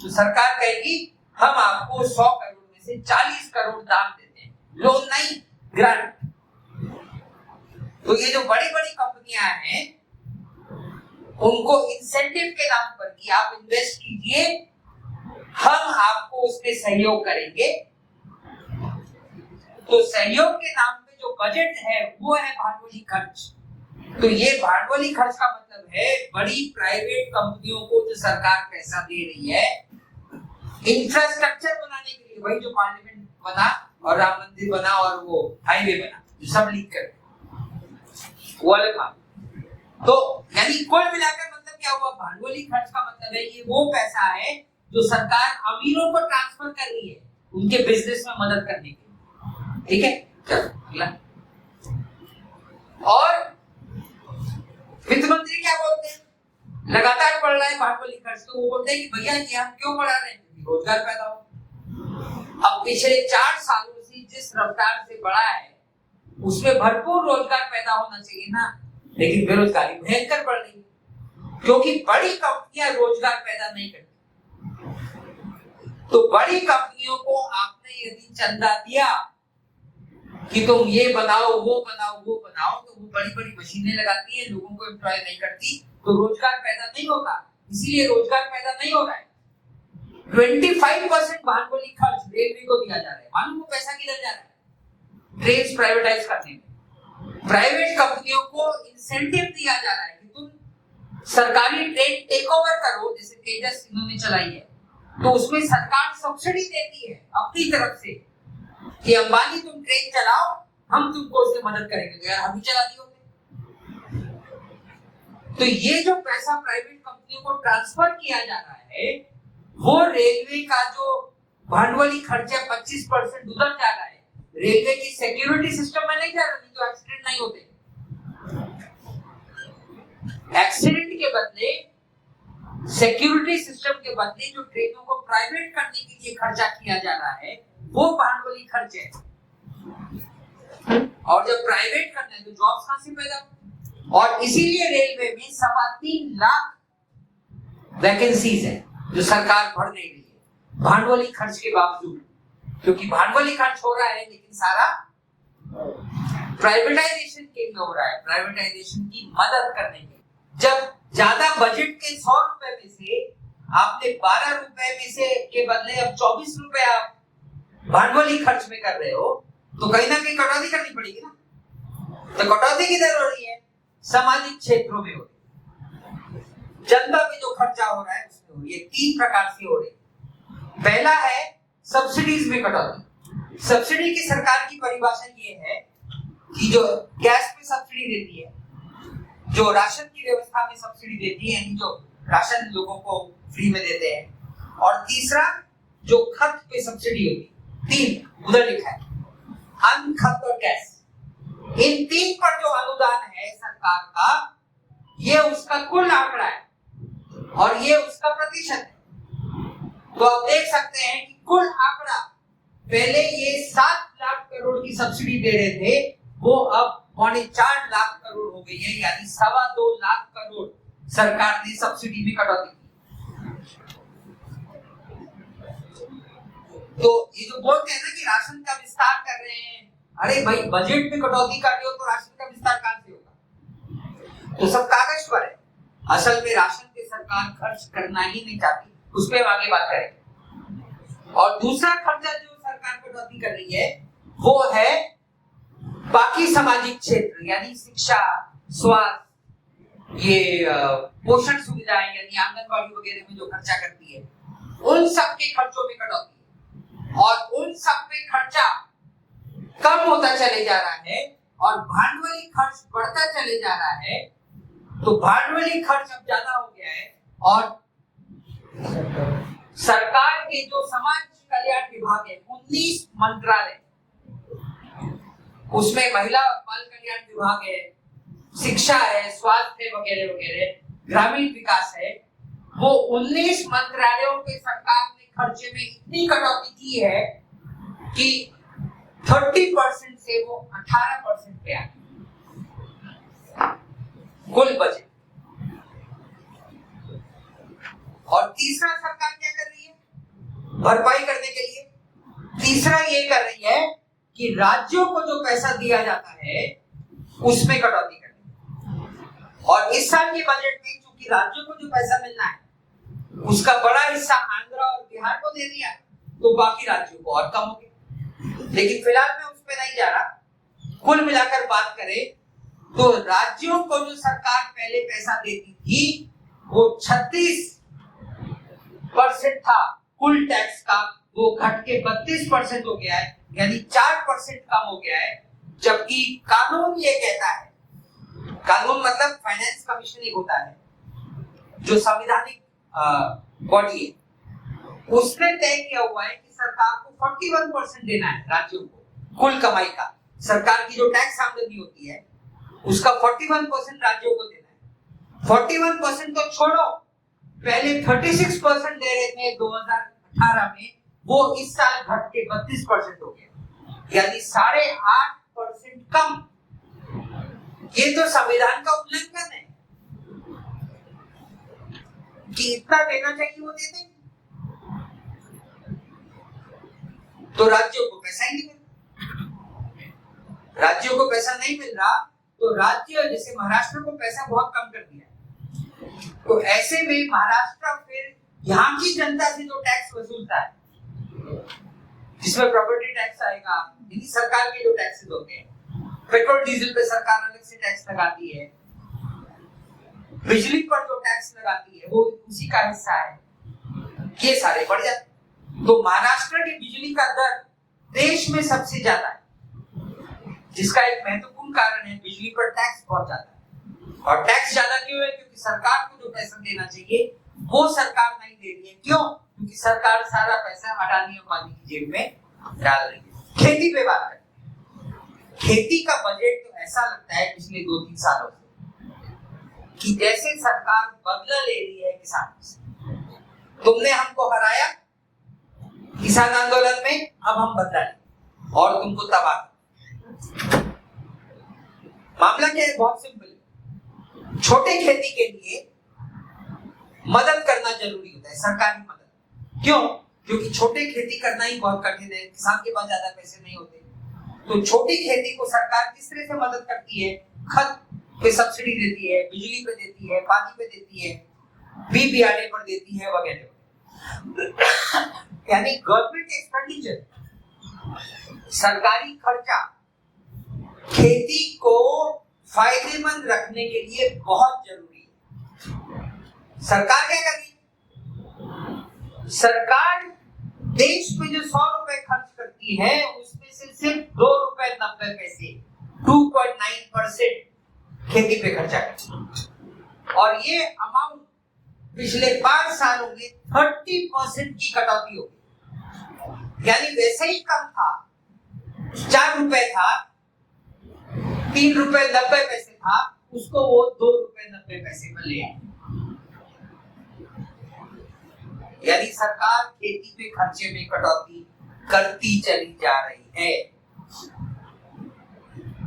तो सरकार कहेगी हम आपको 100 करोड़ में से 40 करोड़ दाम देते हैं, लोन नहीं, ग्रांट। तो ये जो बड़ी बड़ी कंपनियां हैं उनको इंसेंटिव के नाम पर कि आप इन्वेस्ट कीजिए, हम आपको उसमें सहयोग करेंगे। तो सहयोग के नाम पे जो बजट है वो है भांडवली खर्च। तो ये भांडवली खर्च का मतलब है बड़ी प्राइवेट कंपनियों को जो सरकार पैसा दे रही है इंफ्रास्ट्रक्चर बनाने के लिए, वही जो पार्लियामेंट बना और राम मंदिर बना और वो हाईवे बना, जो सब लीक कर वो अलग बात। तो यानी कुल मिलाकर मतलब क्या हुआ, भांडवली खर्च का मतलब है ये वो पैसा है जो सरकार अमीरों को ट्रांसफर कर रही है उनके बिजनेस में मदद करने के लिए। ठीक है, चलो। और वित्त मंत्री क्या बोलते हैं, लगातार बढ़ रहा है भांडवली खर्च, तो वो बोलते हैं कि भैया जी हम क्यों बढ़ा रहे हैं, रोजगार पैदा हो। अब पिछले 4 सालों से जिस रफ्तार से बढ़ा है उसमें भरपूर रोजगार पैदा होना चाहिए ना, लेकिन बेरोजगारी भयंकर बढ़ रही है क्योंकि बड़ी कंपनियां रोजगार पैदा नहीं करती। तो बड़ी कंपनियों को आपने यदि चंदा दिया कि तुम ये बनाओ वो बनाओ वो बनाओ, तो वो बड़ी बड़ी मशीनें लगाती है, लोगों को एम्प्लॉय नहीं करती, तो रोजगार पैदा नहीं होता। इसीलिए रोजगार पैदा नहीं हो रहा है। 25% भांडवली खर्च रेलवे को दिया जा रहा है। मालूम वो पैसा किधर जा रहा है? ट्रेन प्राइवेटाइज करने में। प्राइवेट कंपनियों को इंसेंटिव दिया जा रहा है कि तुम सरकारी ट्रेन टेक ओवर करो, जैसे तेजस इन्होंने चलाई है, तो उसमें सरकार सब्सिडी देती है अपनी तरफ से कि अंबानी तुम ट्रेन चलाओ, हम तुमको उससे मदद करेंगे। तो यार हम ही चला दिए होते। तो ये जो पैसा प्राइवेट कंपनियों को ट्रांसफर किया जा रहा है, वो रेलवे का जो भांडवली खर्चा 25% उधर जा रहा है, रेलवे की सिक्योरिटी सिस्टम में नहीं जा रहा, नहीं तो एक्सीडेंट नहीं होते। एक्सीडेंट के बदले, सिक्योरिटी सिस्टम के बदले जो ट्रेनों को प्राइवेट करने के लिए खर्चा किया जा रहा है, वो भांडवली खर्च है। और जब प्राइवेट करना है तो जॉब्स कहां से पैदा होंगे? और इसीलिए रेलवे में 3.25 लाख वैकेंसीज है जो सरकार भर नहीं रही है भांडवली खर्च के बावजूद, क्योंकि भांडवली खर्च हो रहा है लेकिन सारा प्राइवेटाइजेशन के लिए हो रहा है, प्राइवेटाइजेशन की मदद करने के। जब ज्यादा बजट के 100 रुपए में से आपने 12 रुपए में से के बदले अब 24 रुपए आप भांडवली खर्च में कर रहे हो, तो कहीं ना कहीं कटौती करनी पड़ेगी ना। तो कटौती किधर हो रही है? सामाजिक क्षेत्रों में हो रही है। जनता पे जो खर्चा हो रहा है उसमें हो रही है। 3 प्रकार से हो रही है। पहला है सब्सिडीज में कटौती। सब्सिडी की सरकार की परिभाषा ये है कि जो गैस पे सब्सिडी देती है, जो राशन की व्यवस्था में सब्सिडी देती है, यानी जो राशन लोगों को फ्री में देते हैं, और तीसरा जो खत पे सब्सिडी होती है। 3 उधर लिखा है, अन्न, खत और गैस। इन 3 पर जो अनुदान है सरकार का, ये उसका कुल आंकड़ा है और ये उसका प्रतिशत है। तो आप देख सकते हैं कि कुल आंकड़ा, पहले ये 7 लाख करोड़ की सब्सिडी दे रहे थे, वो अब 4.25 लाख करोड़ हो गई है, यानी 2.25 लाख करोड़ सरकार ने सब्सिडी में कटौती की। तो ये जो बोलते हैं ना कि राशन का विस्तार कर रहे हैं, अरे भाई बजट में कटौती कर रहे हो तो राशन का विस्तार कहां से होगा? तो सब कागज पर है। असल में राशन पे सरकार खर्च करना ही नहीं चाहती, उस पर आगे बात करेंगे। और दूसरा खर्चा जो सरकार कटौती कर रही है वो है बाकी सामाजिक क्षेत्र, यानी शिक्षा, स्वास्थ्य, ये पोषण सुविधाएं, यानी आंगनबाड़ी वगैरह में जो खर्चा करती है, उन सब के खर्चों में कटौती है। और उन सब पे खर्चा कम होता चले जा रहा है और भांडवली खर्च बढ़ता चले जा रहा है। तो भांडवली खर्च अब ज्यादा हो गया है और सरकार के जो समाज कल्याण विभाग है, 19 मंत्रालय, उसमें महिला बाल कल्याण विभाग है, शिक्षा है, स्वास्थ्य वगैरह वगैरह, ग्रामीण विकास है, वो 19 मंत्रालयों के सरकार ने खर्चे में इतनी कटौती की है कि 30% से वो 18% पे आ गई कुल बजट। और तीसरा सरकार क्या कर रही है भरपाई करने के लिए? तीसरा ये कर रही है कि राज्यों को जो पैसा दिया जाता है उसमें कटौती कर रही है। और इस साल के बजट में चूंकि राज्यों को जो पैसा मिलना है उसका बड़ा हिस्सा आंध्र और बिहार को दे दिया, तो बाकी राज्यों को और कम हो गया। लेकिन फिलहाल मैं उस पर नहीं जा रहा। कुल मिलाकर बात करें तो राज्यों को जो सरकार पहले पैसा देती थी वो 36% था कुल टैक्स का, वो घट के 32% हो गया है, यानी 4% कम हो गया है। जबकि कानून ये कहता है, कानून मतलब फाइनेंस कमीशन एक होता है जो संवैधानिक बॉडी है, उसने तय किया हुआ है कि सरकार को 41% देना है राज्यों को कुल कमाई का। सरकार की जो टैक्स आमदनी होती है उसका 41% राज्यों को देना है। 41% तो छोड़ो, पहले 36% दे रहे थे 2018 में, वो इस साल घट के 32% हो गया, यानी 8.5% कम। ये तो संविधान का उल्लंघन है कि इतना देना चाहिए वो देते हैं, तो राज्यों को पैसा ही नहीं मिलता। राज्यों को पैसा नहीं मिल रहा तो राज्य जैसे महाराष्ट्र को पैसा बहुत कम कर दिया, तो ऐसे में महाराष्ट्र फिर यहाँ की जनता से जो टैक्स वसूलता है, जिसमें प्रॉपर्टी टैक्स आएगा, यानी सरकार के जो टैक्सेस होते हैं, पेट्रोल डीजल पे सरकार अलग से टैक्स लगाती है, बिजली पर जो टैक्स लगाती है वो उसी का हिस्सा है, ये सारे बढ़ जाते। तो महाराष्ट्र की बिजली का दर देश में सबसे ज्यादा है, जिसका एक महत्वपूर्ण कारण है बिजली पर टैक्स बहुत ज्यादा है। और टैक्स ज्यादा क्यों है? क्योंकि सरकार को जो पैसा देना चाहिए वो सरकार नहीं दे रही है। क्यों? क्योंकि सरकार सारा पैसा अडानी अंबानी की जेब में डाल रही है। खेती पे बात करते हैं। खेती का बजट तो ऐसा लगता है पिछले 2-3 सालों से कि जैसे सरकार बदला ले रही है किसानों से। तुमने हमको हराया किसान आंदोलन में, अब हम बदला लें और तुमको तबाह। मामला क्या है? बहुत सिंपल है। छोटे खेती के लिए मदद करना जरूरी होता है, सरकारी मदद। क्यों? क्योंकि छोटे खेती करना ही बहुत कठिन है, किसान के पास ज्यादा पैसे नहीं होते। तो छोटी खेती को सरकार किस तरह से मदद करती है? खत पे सब्सिडी देती है, बिजली पे देती है, पानी पे देती है, बीज बियाने पर देती है वगैरह। यानी गवर्नमेंट एक्सपेंडिचर, सरकारी खर्चा खेती को फायदेमंद रखने के लिए बहुत जरूरी है। सरकार क्या कर रही है? सरकार देश पे जो 100 रुपए खर्च करती है उसमें से सिर्फ 2 रुपए 90 पैसे 2.9% खेती पे खर्चा करती है। और ये अमाउंट पिछले 5 सालों में 30% की कटौती हो गई। यानी वैसे ही कम था, 4 रुपए था, 3 रुपए 90 पैसे था, उसको वो 2 रुपए 90 पैसे पर ले आए। यानी सरकार खेती पे खर्चे में कटौती करती चली जा रही है।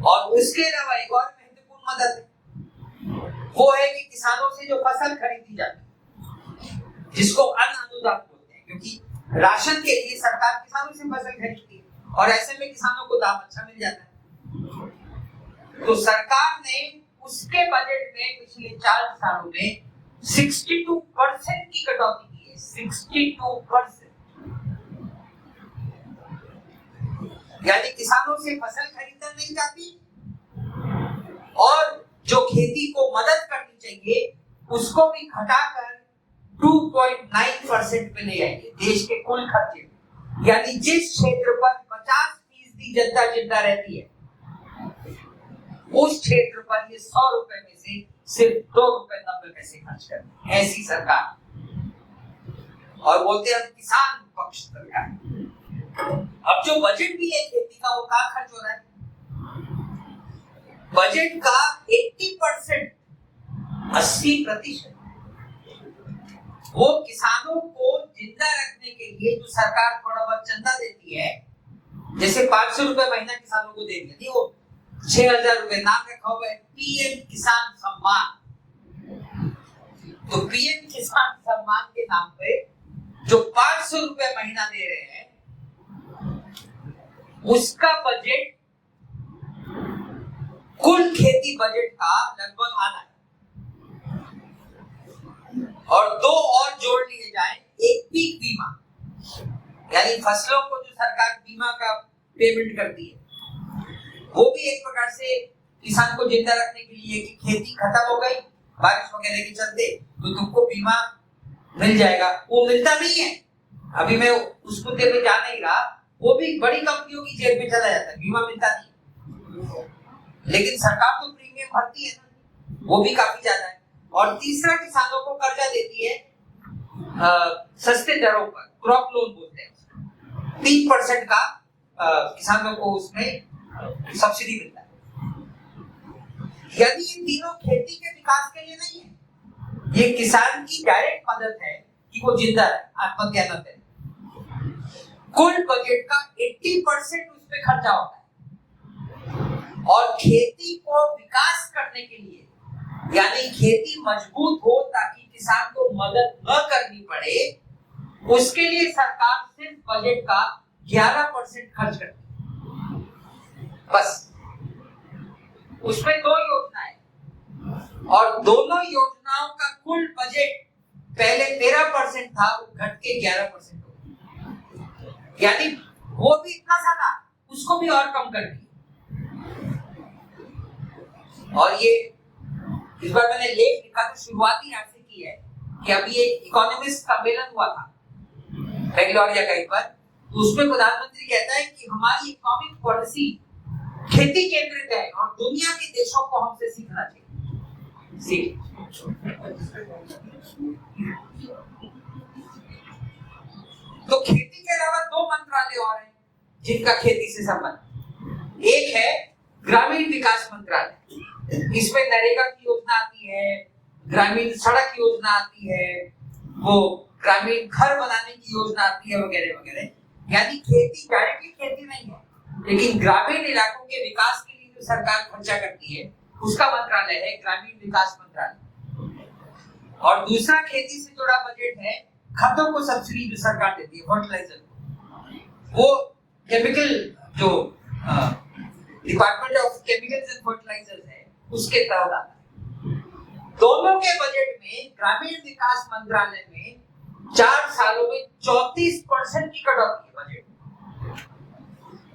और उसके अलावा एक और महत्वपूर्ण मदद है, वो है कि किसानों से जो फसल खरीदी जाती है, जिसको अन्न अनुदान बोलते हैं, क्योंकि राशन के लिए सरकार किसानों से फसल खरीदती है और ऐसे में किसानों को दाम अच्छा मिल जाता है। तो सरकार ने उसके बजट में पिछले 4 सालों में 62% की कटौती की है। 62%। यानी किसानों से फसल खरीदना नहीं चाहती और जो खेती को मदद करनी चाहिए उसको भी घटाकर 2.9% पे ले आएंगे देश के कुल खर्चे में। यानी जिस क्षेत्र पर 50% जनता जिंदा रहती है उस क्षेत्र पर ये 100 रुपए में से सिर्फ 2 रुपए 90 पैसे खर्च करते हैं। ऐसी सरकार, और बोलते हैं किसान पक्ष सरकार। अब जो बजट भी है खेती का, वो कहाँ खर्च हो रहा है? बजट का 80%, 80% वो किसानों को जिंदा रखने के लिए जो सरकार थोड़ा बहुत चंदा देती है, जैसे 500 रुपए महीना किसानों को दे दिया, नहीं वो 6,000 रुपए नाम रखा हुआ है पीएम किसान सम्मान। तो पीएम किसान सम्मान के नाम पे जो 500 रुपए महीना दे रहे हैं, उसका बजट कुल खेती बजट का लगभग आधा है। और 2 और जोड़ लिए जाए, एक पीक बीमा, यानी फसलों को जो सरकार बीमा का पेमेंट करती है, वो भी एक प्रकार से किसान को जिंदा रखने के लिए कि खेती खत्म हो गई बारिश वगैरह के चलते तो तुमको बीमा मिल जाएगा। वो मिलता नहीं है, अभी मैं उस मुद्दे पे जा नहीं रहा। वो भी बड़ी कंपनियों की जेब में चला जाता है, बीमा मिलता नहीं। लेकिन सरकार तो प्रीमियम भरती है ना, वो भी काफी ज्यादा है। और तीसरा, किसानों को कर्जा देती है सस्ते दरों पर, क्रॉप लोन बोलते हैं, 3% का किसानों को उसमें सब्सिडी मिलता है। यदि ये तीनों खेती के विकास के लिए नहीं है, ये किसान की डायरेक्ट मदद है कि वो जिंदा रहे, आत्महत्या न करे। कुल बजट का 80% उस पे खर्चा होता है। और खेती को विकास करने के लिए, यानी खेती मजबूत हो ताकि किसान को मदद न करनी पड़े, उसके लिए सरकार सिर्फ बजट का 11% खर्च करती है। बस उसमें 2 योजनाएं और दोनों योजनाओं का कुल बजट पहले 13% था, वो घट के 11% हो गया। यानी वो भी इतना सा था, उसको भी और कम कर दिया। और ये इस बार मैंने लेख लिखा तो शुरुआती यहाँ से की है कि अभी एक इकोनॉमिस्ट सम्मेलन हुआ था बेंगलोर या कहीं पर, तो उसमें प्रधानमंत्री कहता है कि हमारी इकोनॉमिक पॉलिसी खेती केंद्रित है और दुनिया के देशों को हमसे सीखना चाहिए। तो खेती के अलावा 2 मंत्रालय और हैं जिनका खेती से संबंध। एक है ग्रामीण विकास मंत्रालय, इसमें नरेगा की योजना आती है, ग्रामीण सड़क योजना आती है, वो ग्रामीण घर बनाने की योजना आती है वगैरह वगैरह। यानी खेती डायरेक्टली खेती नहीं है, लेकिन ग्रामीण इलाकों के विकास के लिए जो सरकार खर्चा करती है उसका मंत्रालय है ग्रामीण विकास मंत्रालय। और दूसरा खेती से जुड़ा बजट है खादों को सब्सिडी जो सरकार देती है, फर्टिलाइजर, वो केमिकल जो department of chemicals and fertilisers है उसके तहत आता है। दोनों के बजट में ग्रामीण विकास मंत्रालय में 4 सालों में 34% की कटौती है बजट,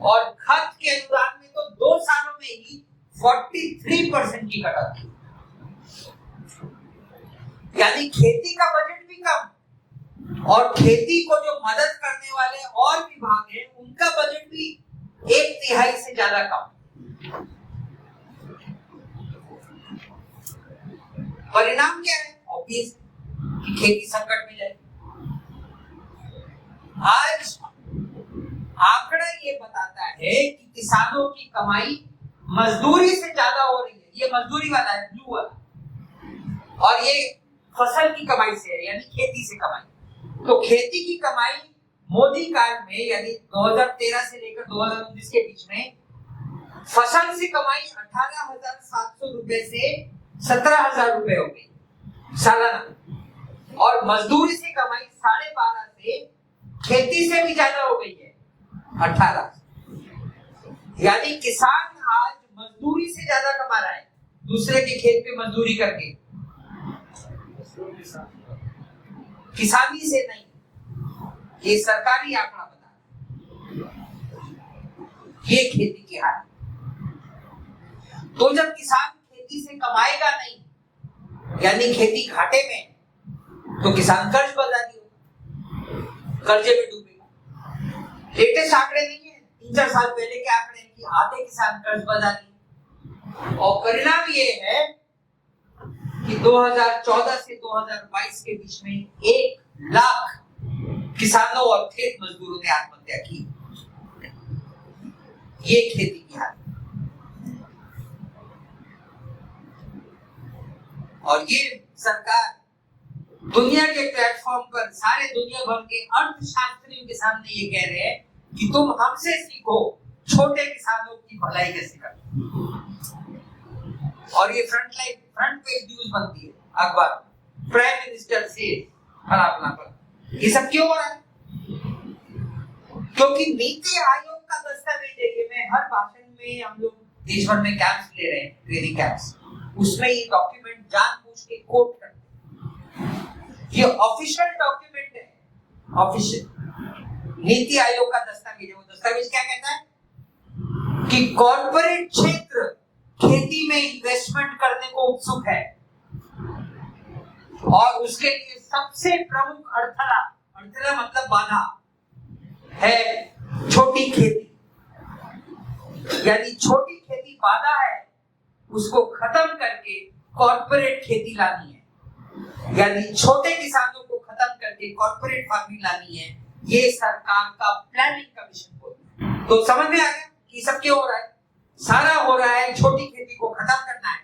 और खर्च के अनुदान में तो 2 सालों में ही 43% की कटौती। यानी खेती का बजट भी कम और खेती को जो मदद करने वाले और विभाग हैं उनका बजट भी 1/3 से ज्यादा कम। परिणाम क्या है? ऑब्वियस कि खेती संकट में जाएगी। आज आंकड़ा ये बताता है कि किसानों की कमाई मजदूरी से ज्यादा हो रही है। ये मजदूरी वाला है, ब्लू वाला, और ये फसल की कमाई से है, यानी खेती से कमाई। तो खेती की कमाई मोदी काल में यानी 2013 से लेकर 2019 के बीच में फसल से कमाई 18,700 रुपए से 17,000 रुपए हो गई सालाना, और मजदूरी से कमाई 12.5 से खेती से भी ज्यादा हो गई है 18। यानी किसान आज मजदूरी से ज्यादा कमा रहा है दूसरे के खेत पे मजदूरी करके, किसानी से नहीं। ये सरकारी आंकड़ा बता रहा है। ये खेती की हालत। तो जब किसान खेती से कमाएगा नहीं, यानी खेती घाटे में, तो किसान कर्ज बाजारी होगा, कर्जे में डूबेगा। लेटेस्ट आंकड़े नहीं है, 3-4 साल पहले के आंकड़े हैं कि आधे किसान कर्ज बाजारी। और परिणाम ये है कि 2014 से 2022 के बीच में 1 लाख किसानों और खेत मजदूरों ने आत्महत्या की। ये खेती की हालत। और ये सरकार दुनिया के प्लेटफॉर्म पर सारे दुनिया भर के अर्थशास्त्रियों के सामने ये कह रहे हैं कि तुम हमसे सीखो छोटे किसानों की भलाई कैसे करते। और ये फ्रंट पेज न्यूज बनती है अखबार, प्राइम मिनिस्टर से फला पर। ये सब क्यों हो रहा है? क्योंकि नीति आयोग का दस्तावेज है। ये मैं हर भाषण में, हम लोग देश भर में कैंप्स ले रहे हैं, ट्रेनिंग कैंप्स, उसमें ये डॉक्यूमेंट जानबूझ के कोट करते हैं। ये ऑफिशियल डॉक्यूमेंट है, ऑफिशियल नीति आयोग का दस्तावेज है। वो दस्तावेज क्या कहता है कि कॉर्पोरेट क्षेत्र खेती में इन्वेस्टमेंट करने को उत्सुक है, और उसके लिए सबसे प्रमुख अड़थला मतलब बाधा है छोटी खेती। यानी छोटी खेती बाधा है, उसको खत्म करके कॉर्पोरेट खेती लानी है। यानी छोटे किसानों को खत्म करके कॉर्पोरेट फार्मिंग लानी है। ये सरकार का प्लानिंग का मिशन होता है। तो समझ में आ गया कि सब क्यों हो रहा है? सारा हो रहा है छोटी खेती को खत्म करना है।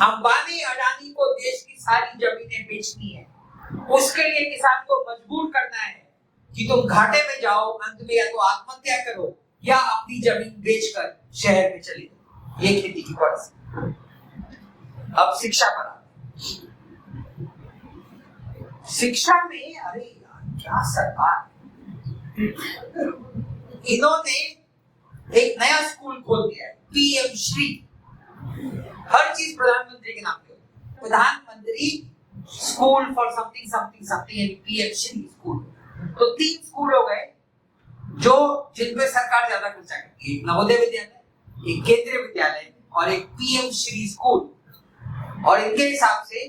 अंबानी अडानी को देश की सारी जमीनें बेचनी है, उसके लिए किसान को मजबूर करना है कि तुम घाटे में जाओ, अंत में या तो आत्महत्या करो या अपनी जमीन बेचकर शहर में चले जाओ। ये खेती की पॉलिसी। अब शिक्षा पर शिक्षा में, अरे यार क्या सरकार, इन्होंने एक नया स्कूल खोल दिया है, पीएम श्री। हर चीज प्रधानमंत्री के नाम पे होती है। प्रधानमंत्री school for something something something यानी पीएम श्री स्कूल। तो 3 स्कूल हो गए जो जिन पे सरकार ज्यादा खर्चा करती है, एक नवोदय विद्यालय, एक केंद्रीय विद्यालय और एक पीएम श्री स्कूल। और इनके हिसाब से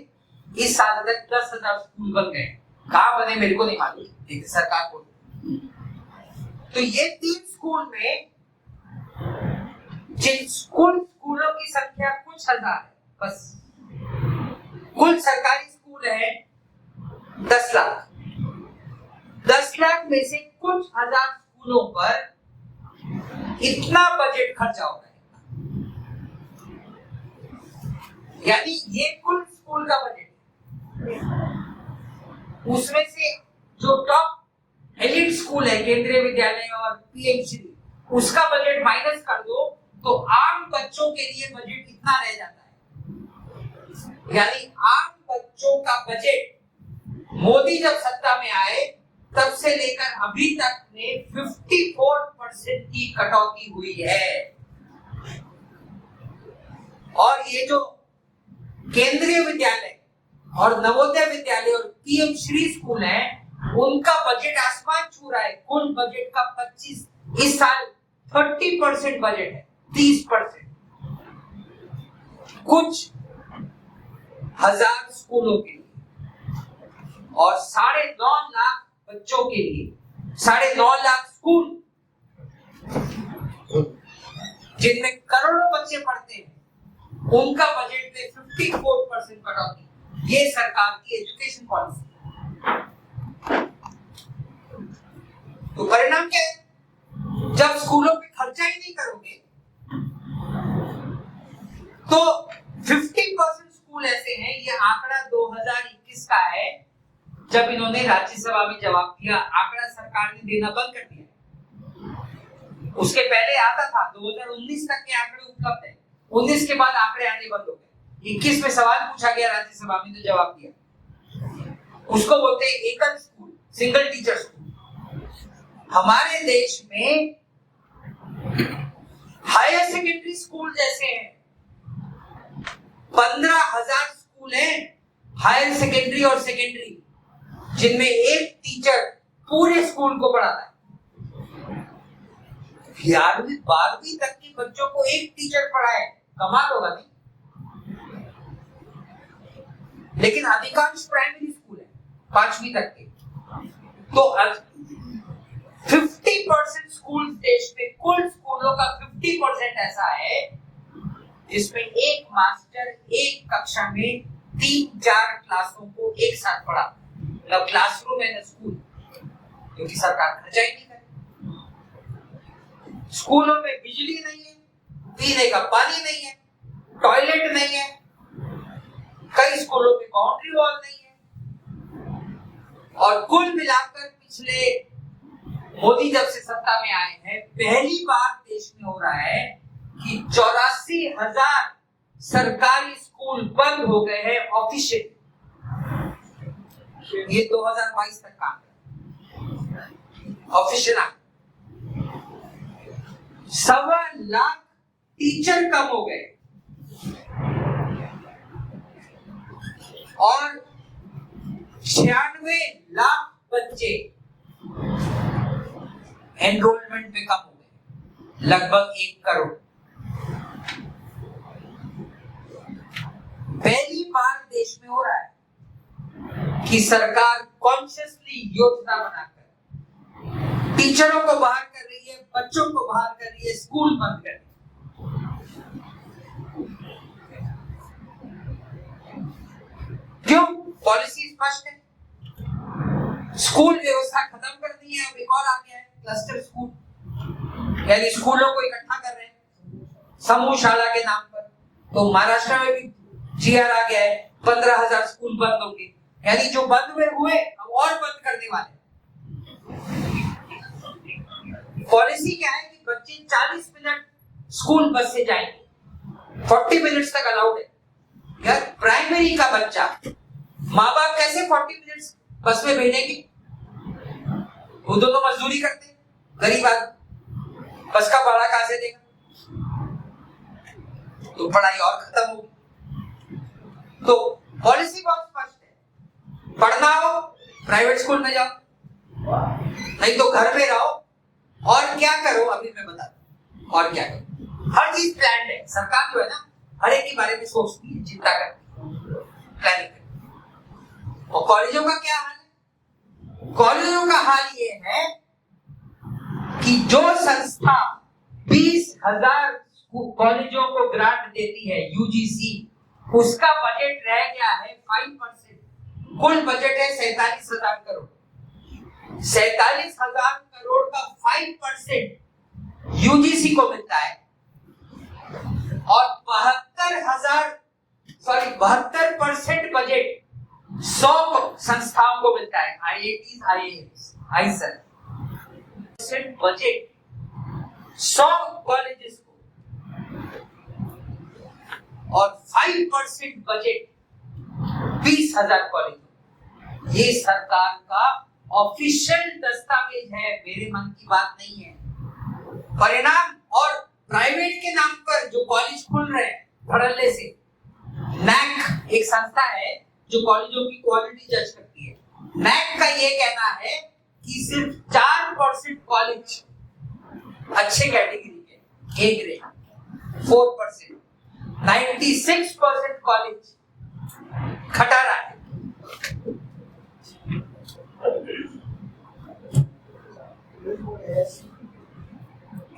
इस साल तक 10,000 स्कूल बन गए। कहाँ बने मेरे को नहीं मालूम, लेकिन सरकार को। तो ये 3 स्कूल में जिन स्कूलों की संख्या कुछ हजार है, बस कुल सरकारी स्कूल है 10 लाख। 10 लाख में से कुछ हजार स्कूलों पर इतना बजट खर्चा होता है, यानी ये कुल स्कूल का बजट है। उसमें से जो टॉप एलिट स्कूल है केंद्रीय विद्यालय और पीएमश्री, उसका बजट माइनस कर दो तो आम बच्चों के लिए बजट कितना रह जाता है। यानी आम बच्चों का बजट मोदी जब सत्ता में आए तब से लेकर अभी तक में 54% की कटौती हुई है। और ये जो केंद्रीय विद्यालय और नवोदय विद्यालय और पीएम श्री स्कूल है, उनका बजट आसमान छू रहा है। कुल बजट का 25, इस साल 30% बजट है, 30%। कुछ हजार स्कूलों के लिए और 9.5 लाख बच्चों के लिए, 9.5 लाख स्कूल जिनमें करोड़ों बच्चे पढ़ते हैं, उनका बजट में 54% कटौती। ये सरकार की एजुकेशन पॉलिसी। तो परिणाम क्या है? जब स्कूलों पे खर्चा ही नहीं करोगे तो 50% स्कूल ऐसे हैं, ये आंकड़ा 2021 का है, जब इन्होंने राज्यसभा में जवाब दिया। आंकड़ा सरकार ने देना बंद कर दिया। उसके पहले आता था, 2019 तक के आंकड़े उपलब्ध है। 19 के बाद आंकड़े आने बंद हो गए। 21 में सवाल पूछा गया राज्यसभा में, तो जवाब दिया। उसको बोलते हैं एकल स्कूल, सिंगल टीचर स्कूल। हमारे देश में हायर सेकेंडरी स्कूल जैसे हैं, 15,000 स्कूल हैं हायर सेकेंडरी और सेकेंडरी, जिनमें एक टीचर पूरे स्कूल को पढ़ाता है। 11वीं 12वीं तक के बच्चों को एक टीचर पढ़ाए, कमाल होगा नहीं? लेकिन अधिकांश प्राइमरी स्कूल है 5वीं तक के। तो 50% स्कूल देश में, कुल स्कूलों का 50% ऐसा है जिसमें एक मास्टर एक कक्षा में 3-4 क्लासों को एक साथ पढ़ा। मतलब क्लासरूम है ना स्कूल, क्योंकि सरकार खर्चा ही नहीं करे। स्कूलों में बिजली नहीं है, पीने का पानी नहीं है, टॉयलेट नहीं है, कई स्कूलों में बाउंड्री वॉल नहीं है। और कुल मिलाकर पिछले मोदी जब से सत्ता में आए हैं, पहली बार देश में हो रहा है कि 84,000 सरकारी स्कूल बंद हो गए हैं ऑफिशियल। ये 2022 तक का ऑफिशियल। 1.25 लाख टीचर कम हो गए और 96 लाख बच्चे एनरोलमेंट में कम हो गए, लगभग 1 करोड़। पहली बार देश में हो रहा है कि सरकार कॉन्शियसली योजना बनाकर टीचरों को बाहर कर रही है, बच्चों को बाहर कर रही है, स्कूल बंद कर रही है। क्यों? पॉलिसी स्पष्ट है। स्कूल व्यवस्था खत्म कर दी है, अब एक और आ गया है क्लस्टर स्कूल, यानी स्कूलों को इकट्ठा कर रहे हैं समूह शाला के नाम पर। तो महाराष्ट्र में भी जीआर आ गया है, 15,000 स्कूल बंद होंगे, यानी जो बंद हुए अब और बंद करने वाले। पॉलिसी क्या है कि बच्चे 40 मिनट स्कूल बस से जाएंगे, 40 मिनट्स तक अलाउड है। यार प्राइमरी का बच्चा माँ बाप कैसे 40 मिनट्स बस में भेजेंगे? वो दोनों मजदूरी करते, गरीब आदमी बस का भाड़ा कहां से देगा? तो पढ़ाई और खत्म होगी। तो पॉलिसी बहुत स्पष्ट है, पढ़ना हो प्राइवेट स्कूल में जाओ, नहीं तो घर में रहो। और क्या करो अभी मैं बता दूं, और क्या करो। हर चीज प्लान है, सरकार जो है ना हर एक के बारे में सोचती है, चिंता करती है, प्लानिंग करती है। और कॉलेजों का क्या हाल है? कॉलेजों का हाल ये है कि जो संस्था 20,000 कॉलेजों को ग्रांट देती है यूजीसी, उसका बजट रह गया है 5%। कुल बजट है 47,000 करोड़। 47,000 करोड़ का 5% यूजीसी को मिलता है और 72% बजट 100 संस्थाओं को मिलता है, IITs, IIMs, Eicher. Budget 100 colleges को और 5% बजट 20,000 कॉलेज। ये सरकार का ऑफिशियल दस्तावेज है, मेरे मन की बात नहीं है। परिणाम और प्राइवेट के नाम पर जो कॉलेज खुल रहे हैं धड़ल्ले से, नैक एक संस्था है जो कॉलेजों की क्वालिटी जज करती है। नैक का ये कहना है कि सिर्फ 4% कॉलेज अच्छे कैटेगरी के, ए ग्रेड 4%, 96% कॉलेज खटारा है।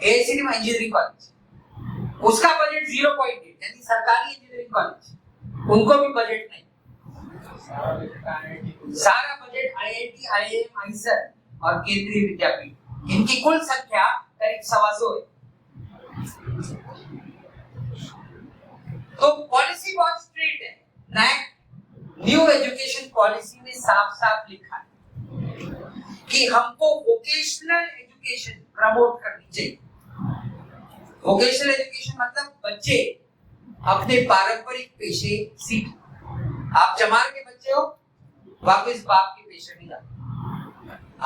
एसीडी में इंजीनियरिंग कॉलेज, उसका बजट 0.8, यानी सरकारी इंजीनियरिंग कॉलेज, उनको भी बजट नहीं। सारा बजट आईआईटी, आईआईएम, आईसर और केंद्रीय विद्यापीठ, इनकी कुल संख्या करीब 125 है। तो पॉलिसी बहुत स्ट्रेट है। नैक न्यू एजुकेशन पॉलिसी में साफ साफ लिखा है कि हमको वोकेशनल एजुकेशन प्रमोट करनी चाहिए। वोकेशनल एजुकेशन मतलब बच्चे अपने पारंपरिक पेशे सीख। आप चमार के बच्चे हो, वापस बाप के पेशे में जाओ।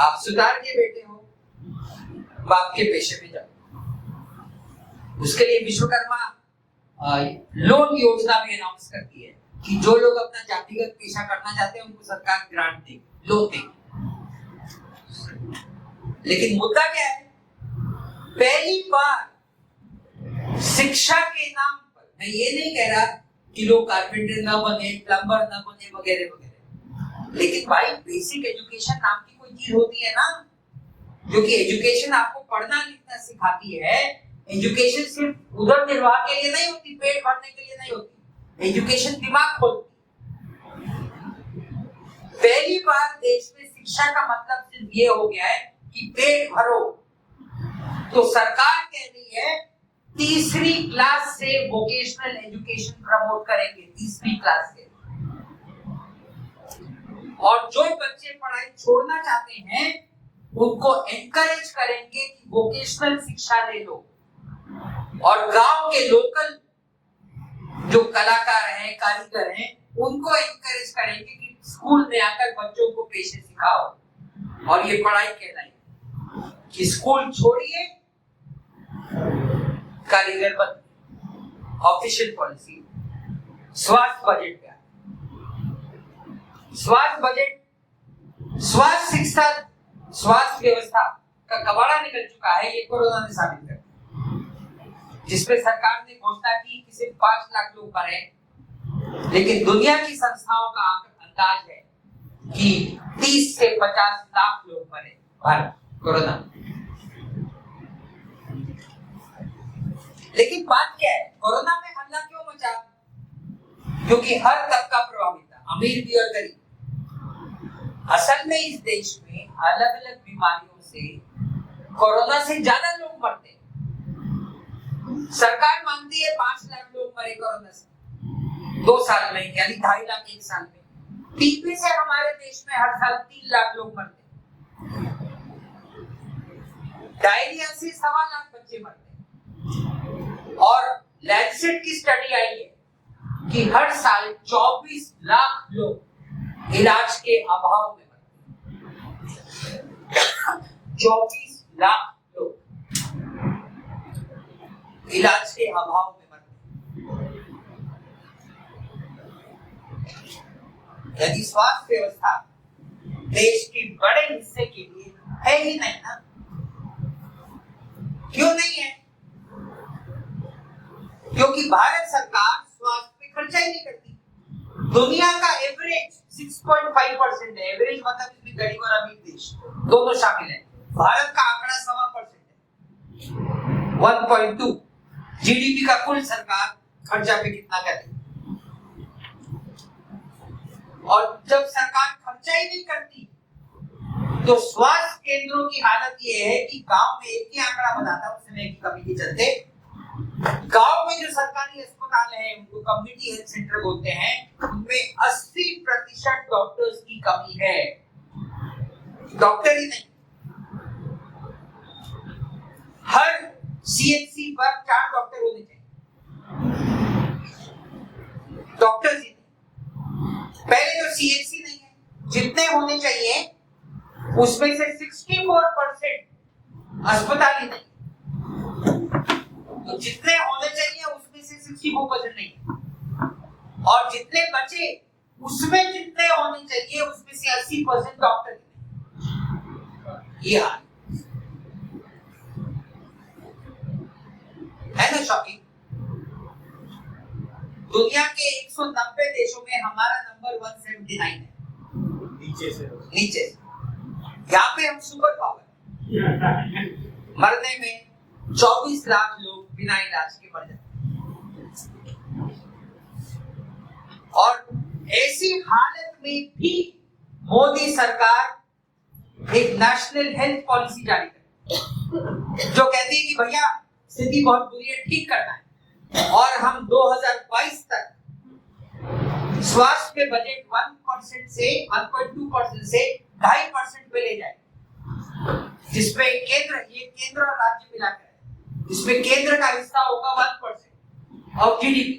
आप सुतार के बेटे हो, बाप के पेशे में जाओ। उसके लिए विश्वकर्मा लोन योजना भी अनाउंस करती है कि जो लोग अपना जातिगत पेशा करना चाहते हैं उनको सरकार ग्रांट देगी, लोन देगी। लेकिन मुद्दा क्या है? पहली बार शिक्षा के नाम पर, मैं ये नहीं कह रहा कि लोग कारपेंटर ना बने, प्लम्बर ना बने, वगैरह वगैरह, लेकिन भाई बेसिक एजुकेशन नाम की कोई चीज होती है ना, जो कि एजुकेशन आपको पढ़ना लिखना सिखाती है। एजुकेशन सिर्फ उधर निर्वाह के लिए नहीं होती, पेट भरने के लिए नहीं होती। एजुकेशन दिमाग खोलती। पहली बार देश में शिक्षा का मतलब सिर्फ ये हो गया है कि पेट भरो। तो सरकार कह रही है 3री क्लास से वोकेशनल एजुकेशन प्रमोट करेंगे, 3री क्लास से। और जो बच्चे पढ़ाई छोड़ना चाहते हैं उनको एनकरेज करेंगे कि वोकेशनल शिक्षा ले लो। और गांव के लोकल जो कलाकार हैं, कारीगर हैं, उनको एनकरेज करेंगे कि स्कूल में आकर बच्चों को पेशे सिखाओ। और ये पढ़ाई कहलाई कि स्कूल छोड़िए, कारीगर बन। Official policy. स्वास्थ्य बजट क्या? स्वास्थ्य बजट, स्वास्थ्य शिक्षा, स्वास्थ्य व्यवस्था का कबाड़ा निकल चुका है, ये कोरोना ने साबित कर। जिसपे सरकार ने घोषणा की कि सिर्फ 5 लाख लोग मरे, लेकिन दुनिया की संस्थाओं का अंदाज है कि 30 से 50 लाख लोग मरे भारत कोरोना। लेकिन बात क्या है, कोरोना में हल्ला क्यों मचा? क्योंकि हर तबका प्रभावित था, अमीर भी और गरीब। असल में इस देश में अलग अलग बीमारियों से कोरोना से ज्यादा लोग मरते हैं। सरकार मानती है 5 लाख लोग मरे कोरोना से 2 साल में, यानी 2.5 लाख 1 साल में। टीबी से हमारे देश में हर साल 3 लाख लोग मरते हैं। डायरिया से 1.25 लाख बच्चे मरते हैं। और लैंसेट की स्टडी आई है कि हर साल 24 लाख लोग इलाज के अभाव में मरते हैं। 24 लाख लोग इलाज के अभाव में मरते हैं। यदि स्वास्थ्य व्यवस्था देश के बड़े हिस्से के लिए है ही नहीं ना, क्यों नहीं है? क्योंकि भारत सरकार स्वास्थ्य पे खर्चा ही नहीं करती। दुनिया का एवरेज 6.5% है। एवरेज मतलब इसमें गरीब और अमीर देश दोनों शामिल है। भारत का आंकड़ा 1.25% है। 1.2 जीडीपी का कुल सरकार खर्चा पे कितना करे। और जब सरकार खर्चा ही नहीं करती तो स्वास्थ्य केंद्रों की हालत ये है कि गांव में एक ही आंकड़ा बताता है, उस समय की कमी के चलते गांव में जो सरकारी अस्पताल है उनको कम्युनिटी हेल्थ सेंटर बोलते हैं, उनमें 80% डॉक्टर्स की कमी है। डॉक्टर ही नहीं, हर सीएचसी पर 4 डॉक्टर होने चाहिए, डॉक्टर्स ही नहीं। पहले जो सीएचसी नहीं है, जितने होने चाहिए उसमें से 64% अस्पताल ही नहीं, तो जितने होने चाहिए उसमें से 64% नहीं, और जितने बचे उसमें जितने होने चाहिए उसमें से 80% डॉक्टर नहीं। ये हाल है ना, शॉकिंग। दुनिया के 190 देशों में हमारा नंबर 179 है, नीचे। यहाँ पे हम सुपर पावर, मरने में 24 लाख लोग बिना इलाज के मर जाते, और ऐसी हालत में भी मोदी सरकार एक नेशनल हेल्थ पॉलिसी जारी करती है जो कहती है कि भैया स्थिति बहुत बुरी है, ठीक करना है, और हम 2022 तक स्वास्थ्य पे बजट 1% से 1.2% से 2.5% पे ले जाए, जिसमें केंद्र और राज्य मिलाकर है, जिसमें केंद्र का हिस्सा होगा 1% ऑफ जीडीपी।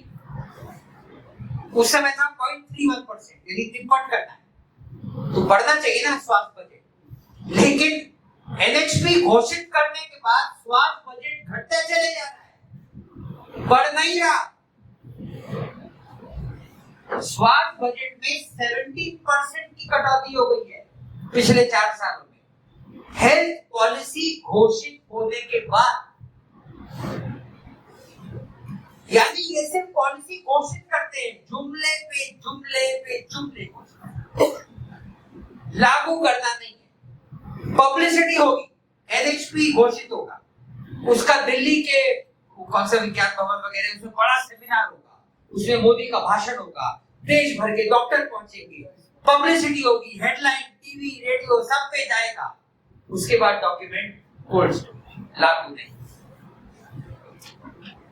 उस समय था 0.31%, यदि तिरपट करना है तो बढ़ना चाहिए ना स्वास्थ्य बजट। लेकिन एनएचपी घोषित करने के बाद स्वास्थ्य बजट घटता चले जा रहा है, बढ़ नहीं रहा। स्वास्थ्य बजट में 70% की कटौती हो गई है पिछले 4 सालों में, हेल्थ पॉलिसी घोषित होने के बाद। यानी ये सिर्फ पॉलिसी घोषित करते हैं, जुमले पे जुमले पे जुमले, लागू करना नहीं है। पब्लिसिटी होगी, एनएचपी घोषित होगा, उसका दिल्ली के कौन सा विज्ञान भवन वगैरह उसमें बड़ा सेमिनार होगा, उसमें मोदी का भाषण होगा, देश भर के डॉक्टर पहुंचेंगे, पब्लिसिटी होगी, हेडलाइन टीवी रेडियो सब पे जाएगा। उसके बाद डॉक्यूमेंट कोल्ड स्टोरेज, लागू नहीं।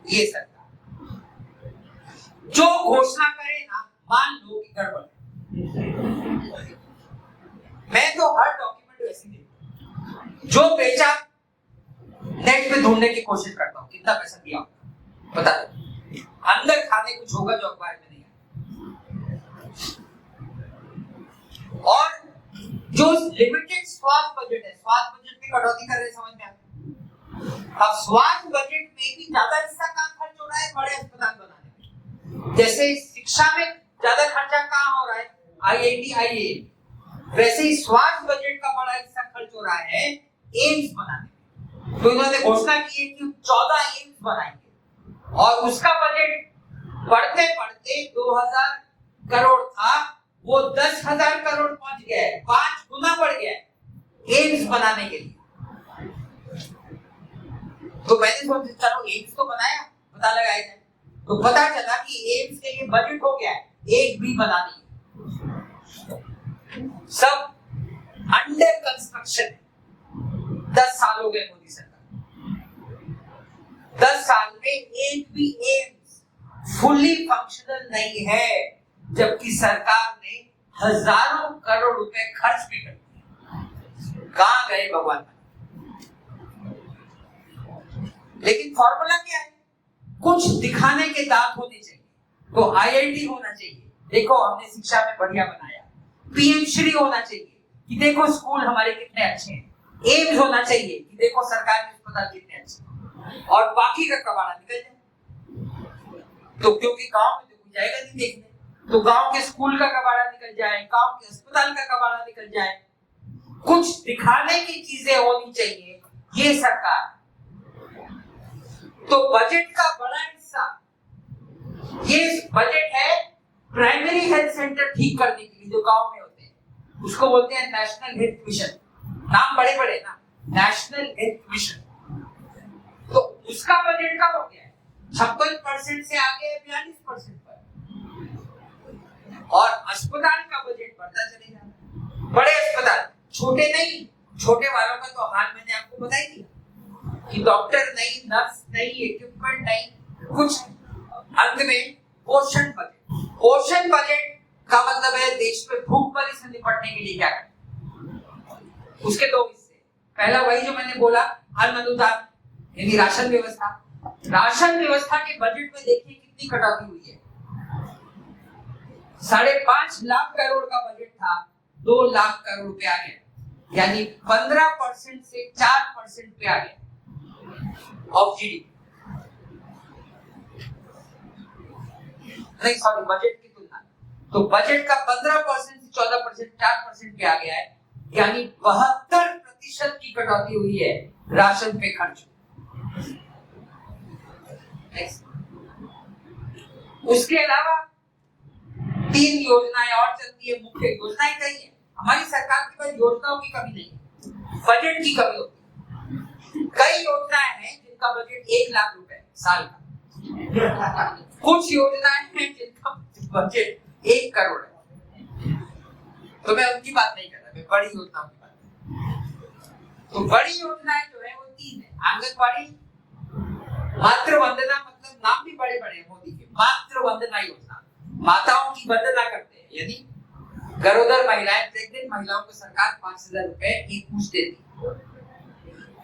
ये सरकार जो घोषणा करे ना, मान लो कि गड़बड़ है, मैं तो हर डॉक्यूमेंट वैसे देखता, जो बेचा नेट पे ढूंढने की कोशिश करता हूँ, कितना पैसा दिया होगा बता दो, अंदर खाने कुछ होगा जो अखबार में नहीं है। और जो लिमिटेड स्वास्थ्य बजट है, स्वास्थ्य बजट में कटौती कर रहे, समझ में आता है। अब स्वास्थ्य बजट में भी ज्यादा हिस्सा कहाँ खर्च हो रहा है, बड़े अस्पताल बनाने में। जैसे शिक्षा में ज्यादा खर्चा कहाँ हो रहा है, आईआईटी आईआईएम, वैसे ही स्वास्थ्य बजट का बड़ा हिस्सा खर्च हो रहा है एम्स बनाने में। तो इन्होंने घोषणा की है कि 14 एम्स बनाएंगे, और उसका बजट बढ़ते बढ़ते 2000 करोड़ था, वो 10,000 करोड़ पहुंच गया है, 5 गुना बढ़ गया है एम्स बनाने के लिए। तो मैंने सोचा चलो एम्स तो बनाया, पता लगाया जाए, तो पता चला कि एम्स के लिए बजट हो गया है, एक भी बना नहीं, सब अंडर कंस्ट्रक्शन। 10 साल हो गए मोदी सरकार, 10 साल में एक भी एम्स फुली फंक्शनल नहीं है, जबकि सरकार ने हजारों करोड़ रुपए खर्च भी कर दिए। कहां गए भगवान? लेकिन फॉर्मूला क्या है? कुछ दिखाने के दांत होने चाहिए। तो आईआईटी होना चाहिए, देखो हमने शिक्षा में बढ़िया बनाया, पीएम श्री होना चाहिए कि देखो स्कूल हमारे कितने अच्छे हैं, एम्स होना चाहिए कि देखो सरकारी अस्पताल कितने अच्छे हैं, और बाकी का कबाड़ा निकल जाए। तो क्योंकि गांव में तो कोई जाएगा नहीं देखने, तो गांव के स्कूल का कबाड़ा निकल जाए, गांव के अस्पताल का कबाड़ा निकल जाए, कुछ दिखाने की चीजें होनी चाहिए ये सरकार। तो बजट का बड़ा हिस्सा ये बजट है प्राइमरी हेल्थ सेंटर ठीक करने के लिए जो गांव में होते हैं, उसको बोलते हैं नेशनल हेल्थ मिशन। नाम बड़े बड़े ना, नेशनल हेल्थ मिशन। तो उसका बजट कब हो गया है? 56% से आगे 42% पर। और अस्पताल का बजट बढ़ता चले जा रहा है। बड़े अस्पताल, छोटे नहीं, छोटे वालों का तो हाल मैंने आपको बताई दिया कि डॉक्टर नहीं, नर्स नहीं, इक्विपमेंट नहीं, कुछ अंत में पोषण बजट। पोषण बजट का मतलब है देश में भूखमरी से निपटने के लिए क्या करें। उसके दो हिस्से, पहला वही जो मैंने बोला अन्न अनुदान यानी राशन व्यवस्था। राशन व्यवस्था के बजट में देखिए कितनी कटौती हुई है। 5.5 लाख करोड़ का बजट था, 2 लाख करोड़ पे आ गया, यानी 15% से 4% पे आ गया ऑफ जीडीपी। नहीं सॉरी, बजट की तुलना। तो बजट का 15% से 14%, 4% पे आ गया है, यानी 72% की कटौती हुई है राशन पे खर्च। उसके अलावा 3 योजनाएं और चलती है, मुख्य योजनाएं कई है। हमारी सरकार के पास योजनाओं की कमी नहीं है, बजट की कमी होती है। कई योजनाएं हैं जिनका बजट 1 लाख रुपए साल का, कुछ योजनाएं हैं जिनका बजट 1 करोड़ है। तो मैं उनकी बात नहीं कर रहा, मैं बड़ी योजनाओं की बात कर रहा हूं। तो बड़ी योजनाएं जो है वो 3 है। आंगनबाड़ी, मातृ वंदना, मतलब नाम भी बड़े बड़े हैं मोदी के, मातृ वंदना योजना, माताओं की वंदना करते हैं, यानी गरोदर महिलाएं, प्रेग्नेंट महिलाओं को सरकार 5,000 रुपए एक मुश्त देती है।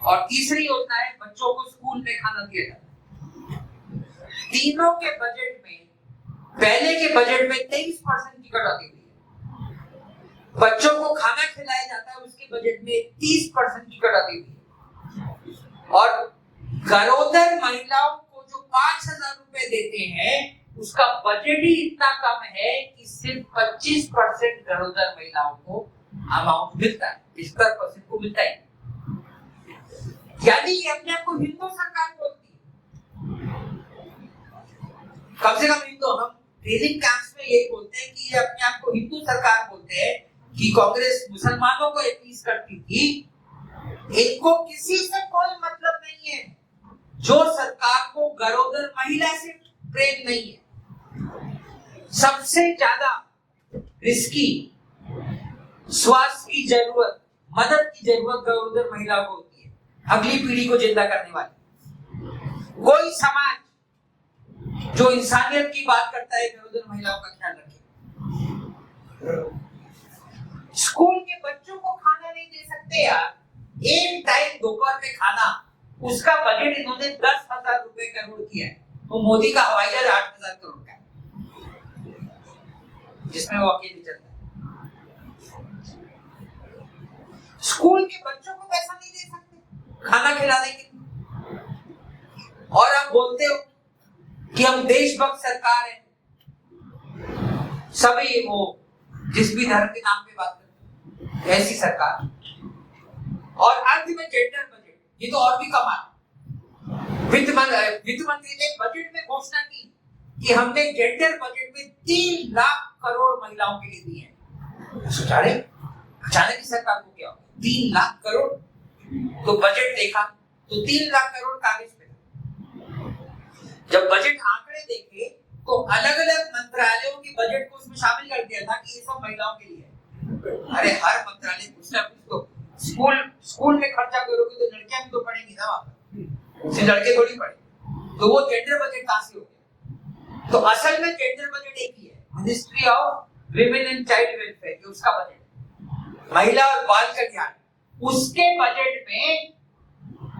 और तीसरी योजना है बच्चों को स्कूल में खाना दिया जाता है। तीनों के बजट में, पहले के बजट में 23% की कटौती हुई है। बच्चों को खाना खिलाया जाता है, उसके बजट में 30% की कटौती हुई है। और गरोदर महिलाओं को जो 5,000 रुपए देते हैं उसका बजट ही इतना कम है कि सिर्फ 25% गरोदर महिलाओं को अमाउंट मिलता है, 75% को मिलता है। यानी ये अपने आप को हिंदू सरकार बोलती है। कम से कम हिंदू, हम ट्रेनिंग कैंप्स में यही बोलते हैं कि ये अपने आप को हिंदू सरकार बोलते हैं कि कांग्रेस मुसलमानों को अपील करती थी, इनको किसी से कोई मतलब नहीं है। जो सरकार को गरोदर महिला से प्रेम नहीं है। सबसे ज्यादा रिस्की, स्वास्थ्य की जरूरत, मदद की जरूरत गरोदर महिलाओं को होती है, अगली पीढ़ी को जिंदा करने वाली। कोई समाज जो इंसानियत की बात करता है गरोदर महिलाओं का ख्याल रखे। स्कूल के बच्चों को खाना नहीं दे सकते यार, एक टाइम दोपहर में खाना, उसका बजट इन्होंने 10,000 रुपए करोड़ किया है। तो मोदी का हवाई जहाज 8,000 करोड़ का है, जिसमें वो अकेले चलता है। स्कूल के बच्चों को पैसा नहीं दे सकते खाना खिलाने के लिए, और आप बोलते हो कि हम देशभक्त सरकार है। सभी वो जिस भी धर्म के नाम पे बात करते हैं, ऐसी सरकार। और अंत में जेंडर बजट, ये तो और भी कमाल। वित्त मंत्री ने बजट में घोषणा की कि हमने जेंडर बजट में 3 लाख करोड़ महिलाओं के लिए दिए हैं। सोचा रहे अचानक ही सरकार को क्या हो, 3 लाख करोड़। तो बजट देखा तो 3 लाख करोड़ कागज पे था। जब बजट आंकड़े देखे तो अलग अलग मंत्रालयों के बजट को उसमें शामिल कर दिया था कि ये सब महिलाओं के लिए है। अरे हर मंत्रालय कुछ ना कुछ तो, स्कूल में खर्चा करोगे तो लड़कियां भी तो पढ़ेंगी ना, वहां पर लड़के थोड़ी पढ़े। तो वो जेंडर बजट कहां से हो गया? तो असल में जेंडर बजट एक ही है, ministry of women and child welfare, उसका बजट, महिला और बाल कल्याण, उसके बजट में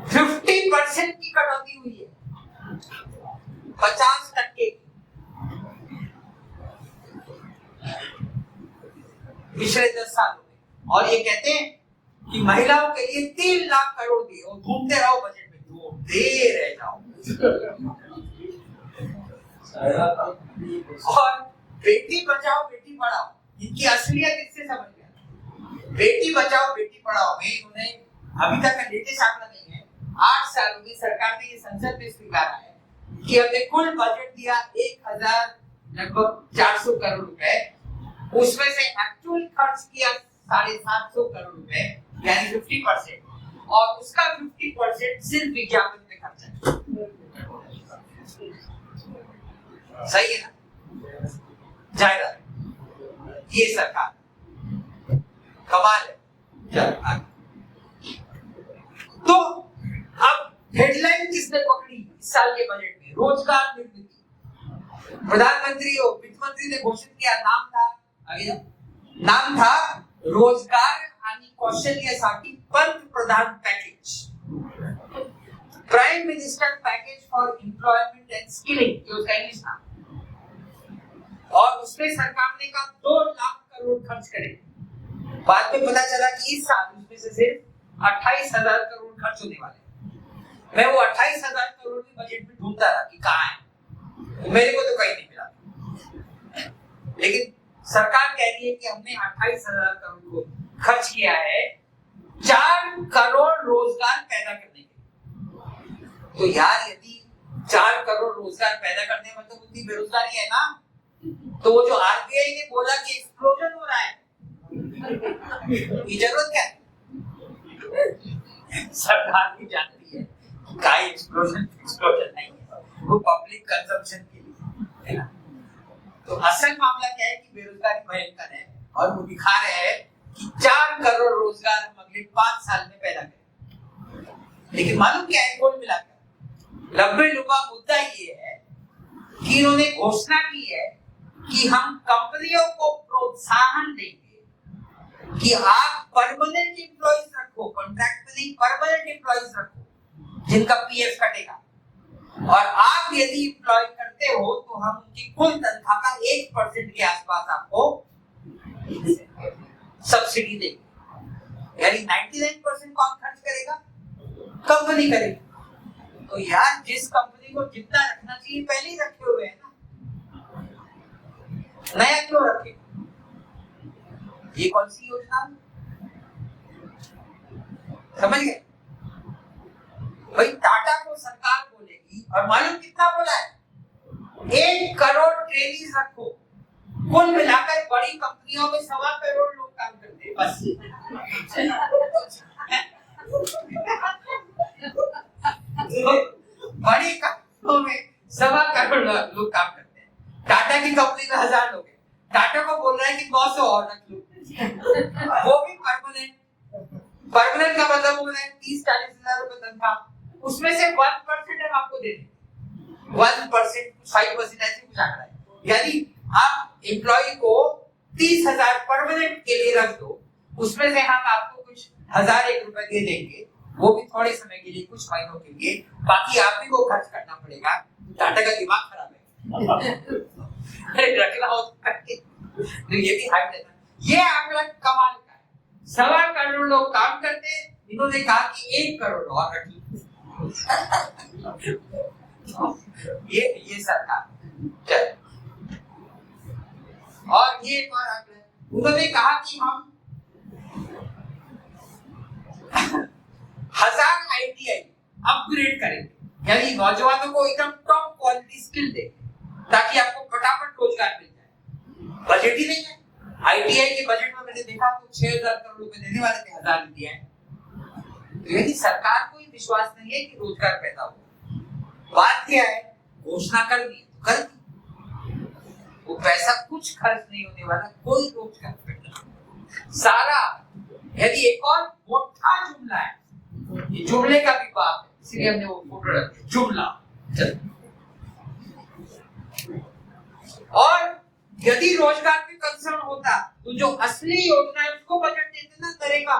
50% की कटौती हुई है, 50% पिछले 10 सालों में। और ये कहते हैं कि महिलाओं के लिए 3 लाख करोड़ दिए, और घूमते रहो बजट में, घूमते रह जाओ। और बेटी बचाओ बेटी पढ़ाओ, इनकी असलियत इससे समझ गया। बेटी बचाओ बेटी पढ़ाओ में इन्होंने अभी तक का लेटेस्ट आंकड़ा नहीं है, 8 सालों में सरकार ने ये संसद में स्वीकारा है कि हमने कुल बजट दिया 1000 लगभग 400 करोड़ रुपए, उसमें से एक्चुअल खर्च किया 750 करोड़ रुपए यानी 50%, और उसका 50% सिर्फ विज्ञापन में खर्चा है। सही है ना? जायदाद, ये सरकार कमाल है। चल आगे। तो अब हेडलाइन किसने पकड़ी इस साल के बजट में? रोजगार निर्मित। प्रधानमंत्री और वित्त मंत्री ने घोषित किया, नाम था रोजगार आणि कौशल्यासाठी पंतप्रधान package, prime minister package for employment and skilling, ये उसका इंग्लिश नाम। और उसमें सरकार ने कहा 2 लाख करोड़ खर्च करेंगे। बाद में पता चला कि इस साल उसमें से सिर्फ 28,000 करोड़ खर्च होने वाले हैं। मैं वो 28,000 करोड़ भी बजट में ढूंढता रहा कि कहाँ है, मेरे को तो कहीं नहीं मिला। लेकिन सरकार कह रही है कि हमने 28,000 करोड़ को खर्च किया है 4 करोड़ रोजगार पैदा करने के। तो यार यदि 4 करोड़ रोजगार पैदा करने में तो उतनी बेरोजगारी है ना, तो वो जो आरबीआई ने बोला कि एक्सप्लोजन हो रहा है, ये जरूरत क्या है? सरकार भी जानती है का एक्सप्लोजन नहीं है, वो पब्लिक कंजम्पशन के लिए है ना। तो असल मामला क्या है कि बेरोजगारी भयंकर है, और वो दिखा रहे हैं कि 4 करोड़ रोजगार हम अगले 5 साल में पैदा करेंगे। लेकिन मालूम क्या है, कुल मिलाकर लंबे लुबा मुद्दा ये है कि इन्होंने घोषणा की है कि हम कंपनियों को प्रोत्साहन देंगे कि आप परमानेंट एम्प्लॉइज रखो, कॉन्ट्रैक्ट में नहीं, परमानेंट एम्प्लॉइज रखो जिनका पीएफ कटेगा, और आप यदि एम्प्लॉय करते हो तो हम उनकी कुल तनख्वाह का 1% के आसपास आपको सब्सिडी देंगे। यानी 99% कौन खर्च करेगा? कंपनी करेगी। तो यार जिस कंपनी को जितना रखना चाहिए पहले ही रखे हुए हैं ना, नया क्यों रखे? ये कौन सी योजना समझ गए भाई? टाटा को सरकार बोलेगी, और मालूम कितना बोला है? 1 करोड़ ट्रेनीज रखो। कुल मिलाकर बड़ी कंपनियों में 1.25 करोड़ लोग काम करते हैं बस। बड़ी कंपनियों में 1.25 करोड़ लोग काम करते हैं। टाटा की कंपनी में 1000 लोग हैं, टाटा को बोल रहा है कि 900 और रख लो, वो भी परमानेंट। परमानेंट का मतलब हो रहा है 30-40 हजार रुपए तनख्वाह, उसमें से 1% हम आपको दे देंगे। 1%, 5% ऐसे कुछ आंकड़ा है। यानी आप एम्प्लॉय को 30,000 परमानेंट के लिए रख दो, उसमें से हम आपको कुछ 1001 रुपए दे देंगे, वो भी थोड़े समय के लिए, कुछ महीनों के लिए, बाकी आप ही को खर्च करना पड़ेगा। टाटा का दिमाग खराब है। रखना हो तो ये भी हाइट है। ये आंकड़ा कमाल का है। 1.25 करोड़ लोग काम करते हैं, इन्होंने कहा कि 1 करोड़ और रख लो। ये सरकार चल। और ये एक और आंकड़ा है, उन्होंने कहा कि हम 1000 आईटीआई अपग्रेड करेंगे, यानी नौजवानों को एकदम टॉप क्वालिटी स्किल देंगे ताकि आपको फटाफट रोजगार मिल जाए। बजट ही नहीं है। आईटीआई के बजट में मैंने देखा तो 6000 करोड़ रुपए देने वाले थे, 1000 दिया है। तो यदि सरकार को ही विश्वास नहीं है कि रोजगार पैदा हो, बात क्या है, घोषणा कर दी तो कर दी, वो पैसा कुछ खर्च नहीं होने वाला, कोई रोजगार पैदा सारा। यदि एक और मोटा जुमला है, ये जुमले का भी बात है, इसलिए हमने वो फोटो रखा जुमला। और यदि रोजगार पे कंसर्न होता तो जो असली योजना है उसको बजट देते ना करेगा।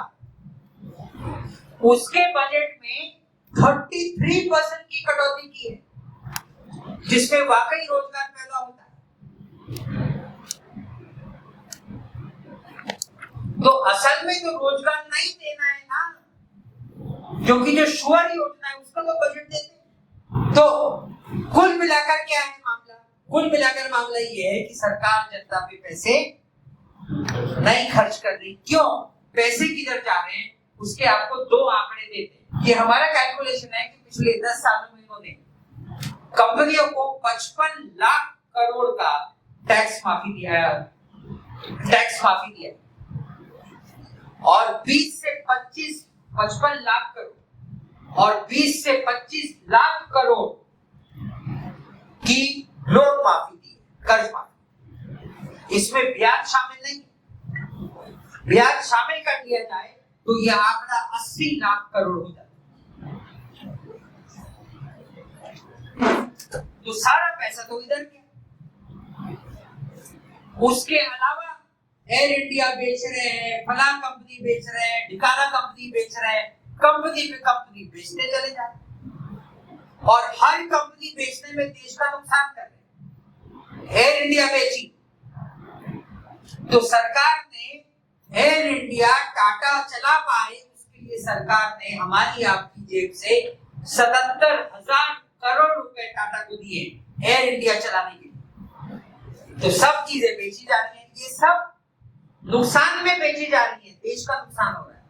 उसके बजट में 33% की कटौती की है, जिसमें वाकई रोजगार पैदा होता है। तो असल में तो रोजगार नहीं देना है ना, क्योंकि जो श्योर योजना है उसका तो बजट देते हैं। तो कुल मिलाकर क्या है मामला? कुल मिलाकर मामला ये है कि सरकार जनता पे पैसे नहीं खर्च कर रही। क्यों? पैसे किधर जा रहे हैं उसके आपको दो आंकड़े देते हैं। ये हमारा कैलकुलेशन है कि पिछले 10 सालों में इन्होंने कंपनियों को 55 लाख करोड़ का टैक्स माफी दिया और 20 से 55 लाख करोड़ और 20 से 25 लाख करोड़ की लोन माफी दी, कर्ज माफी। इसमें ब्याज शामिल नहीं। ब्याज शामिल कर लिया जाए तो यह आंकड़ा 80 लाख करोड़ हो जाता है। तो सारा पैसा तो इधर गया। उसके अलावा एयर इंडिया बेच रहे हैं, फला कंपनी बेच रहे हैं, ढिकाना कंपनी बेच रहे हैं, कंपनी पे कंपनी बेचते चले जाते हैं और हर कंपनी बेचने में देश का नुकसान कर रहे हैं। एयर इंडिया बेची तो सरकार ने एयर इंडिया टाटा चला पाए उसके लिए सरकार ने हमारी आपकी जेब से 77,000 करोड़ रुपए टाटा को दिए एयर इंडिया चलाने के लिए। तो सब चीजें बेची जा रही हैं, ये सब नुकसान में बेची जा रही है, देश का नुकसान हो रहा है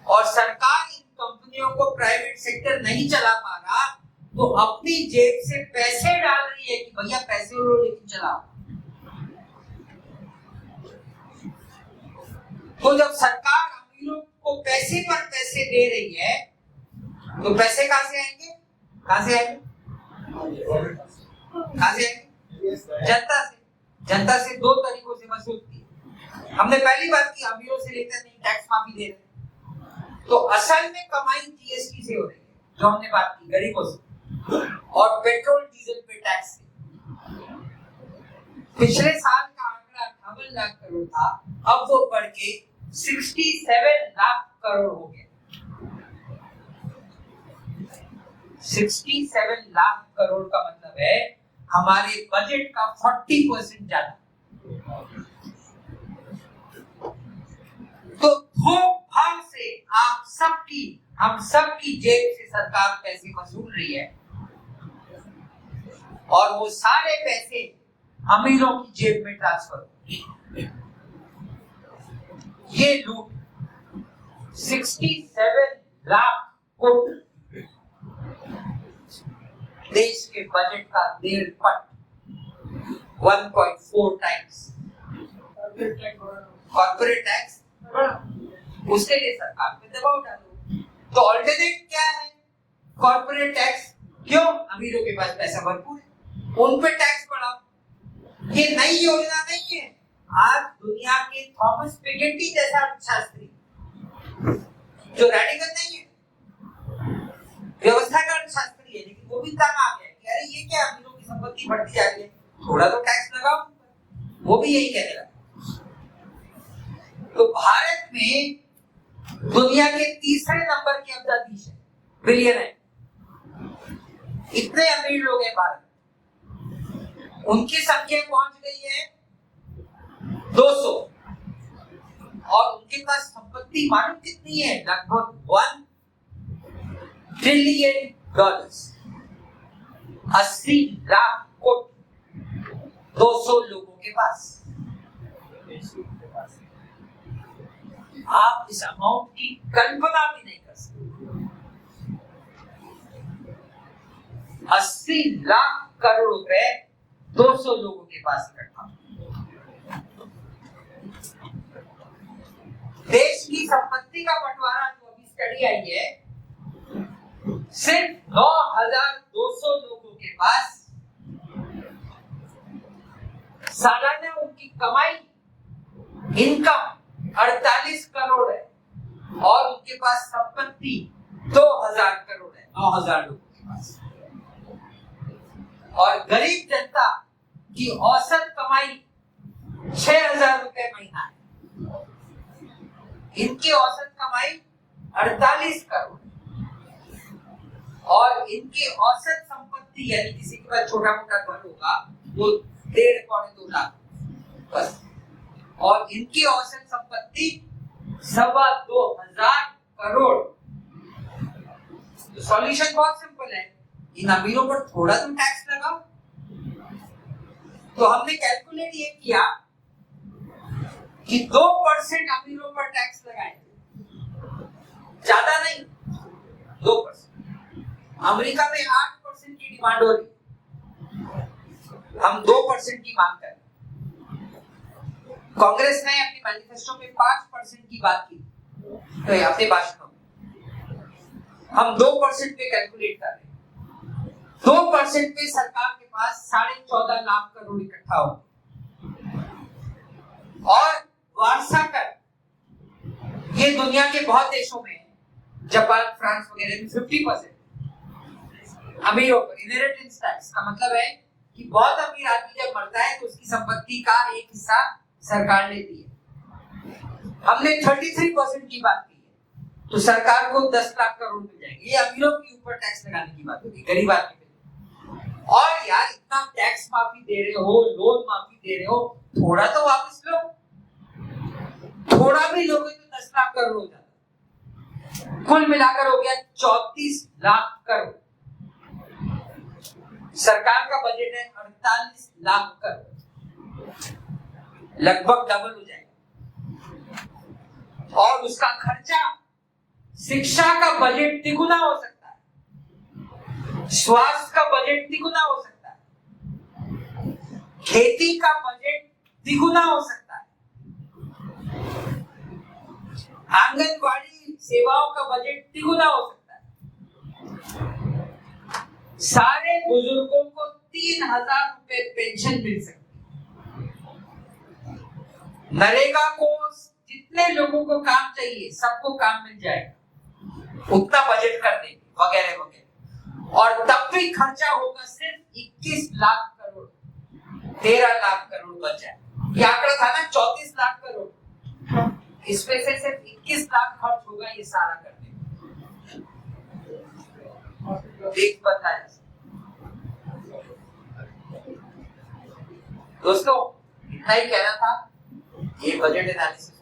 और सरकार इन कंपनियों को प्राइवेट सेक्टर नहीं चला पा रहा तो अपनी जेब से पैसे डाल रही है कि भैया पैसे लो लेकिन चलाओ। तो जब सरकार अमीरों को पैसे पर पैसे दे रही है तो पैसे कहां से आएंगे? जनता से दो तरीकों से वसूलती है। हमने पहली बात की अमीरों से लेकर नहीं, टैक्स माफी दे रहे। तो असल में कमाई जीएसटी से हो रही है, जो हमने बात की गरीबों से, और पेट्रोल डीजल पे टैक्स से। पिछले साल का आंकड़ा 58 लाख करोड़ था, अब वो बढ़ के 67 लाख करोड़ हो गया। 67 लाख करोड़ का मतलब है हमारे बजट का 40% ज्यादा। तो थोक भाव से हम सबकी जेब से सरकार पैसे वसूल रही है और वो सारे पैसे अमीरों की जेब में ट्रांसफर हो। ये लूट 67 लाख कोटी देश के बजट का 1.5 पट 1.4 टाइम्स कॉर्पोरेट टैक्स, उसके लिए सरकार पे दबाव डालो। तो ऑल्टरनेट क्या है? Corporate tax. क्यों? अमीरों के पास पैसा भरपूर है, उन पे टैक्स बढ़ाओ। ये नई योजना नहीं है। आज दुनिया के थॉमस पिकेटी जैसा अर्थशास्त्री जो रेडिकल नहीं है, व्यवस्था का अर्थशास्त्री है, लेकिन वो भी तंग आ गया कि अरे ये क्या अमीरों की संपत्ति बढ़ती जा रही है, थोड़ा तो टैक्स लगाओ। वो भी यही कहने लगा। तो भारत में दुनिया के तीसरे नंबर के अब्दाधीश है, बिलियन है। इतने अमीर लोग हैं भारत, उनकी संख्या पहुंच गई है 200 और उनके पास संपत्ति मालूम कितनी है? लगभग $1 ट्रिलियन, 80 लाख कोटी 200 लोगों के पास। आप इस अमाउंट की कल्पना भी नहीं कर सकते। 80 लाख करोड़ रुपए 200 लोगों के पास इकट्ठा। देश की संपत्ति का बंटवारा जो अभी स्टडी आई है, सिर्फ 9,200 लोगों के पास सालाना उनकी कमाई, इनकम 48 करोड़ है और उनके पास संपत्ति 2,000 करोड़ है, 9,000 लोगों के पास। और गरीब जनता की औसत कमाई 6,000 रुपए महीना है, इनकी औसत कमाई 48 करोड़ और इनकी औसत संपत्ति, यानी किसी के पास छोटा मोटा घर होगा वो 1.5-2 लाख बस, और इनकी औसत संपत्ति 2,200 करोड़। तो सॉल्यूशन बहुत सिंपल है, इन अमीरों पर थोड़ा तो टैक्स लगाओ तो हमने कैलकुलेट ये किया कि 2% अमीरों पर टैक्स लगाएंगे, ज्यादा नहीं, 2%। अमेरिका में 8% की डिमांड हो रही, हम 2% की मांग कर रहे हैं। कांग्रेस ने अपनी मैनिफेस्टो में 5% की बात की, तो अपने भाषणों में हम 2% पे कैलकुलेट कर रहे हैं। 2% पे सरकार के पास 14.5 लाख करोड़ इकट्ठा हो, और वारसा कर ये दुनिया के बहुत देशों में, जापान, फ्रांस वगैरह में 50% अमीरों पर इनहेरिटेंस टैक्स का मतलब है कि बहुत अमीर आदमी जब मरता है तो उसकी संपत्ति का एक हिस्सा सरकार लेती है। हमने 33% की बात की है, तो सरकार को 10 लाख करोड़ मिल जाएंगे। ये अमीरों के ऊपर टैक्स लगाने की बात होगी, गरीब आदमी पे। और यार इतना टैक्स माफी दे रहे हो, लोन माफी दे रहे हो, थोड़ा तो वापस लो, थोड़ा भी लोगे तो 10 लाख करोड़ हो जाता। कुल मिलाकर हो गया 34 लाख करोड़। सरकार का बजट है 48 लाख करोड़, लगभग डबल हो जाएगा। और उसका खर्चा, शिक्षा का बजट तिगुना हो सकता है, स्वास्थ्य का बजट तिगुना हो सकता है, खेती का बजट तिगुना हो सकता है, आंगनवाड़ी सेवाओं का बजट तिगुना हो सकता है, सारे बुजुर्गों को 3,000 रुपए पेंशन मिल सकती है, नरेगा को जितने लोगों को काम चाहिए सबको काम मिल जाएगा, उतना बजट कर देंगे वगैरह वगैरह। और तब भी खर्चा होगा सिर्फ 21 लाख करोड़, 13 लाख करोड़ बच जाए। ये आंकड़ा था ना 34 लाख करोड़, इसमें से सिर्फ 21 लाख खर्च होगा ये सारा करने में। एक बताया दोस्तों, इतना ही कहना था। ये बजट एनालिसिस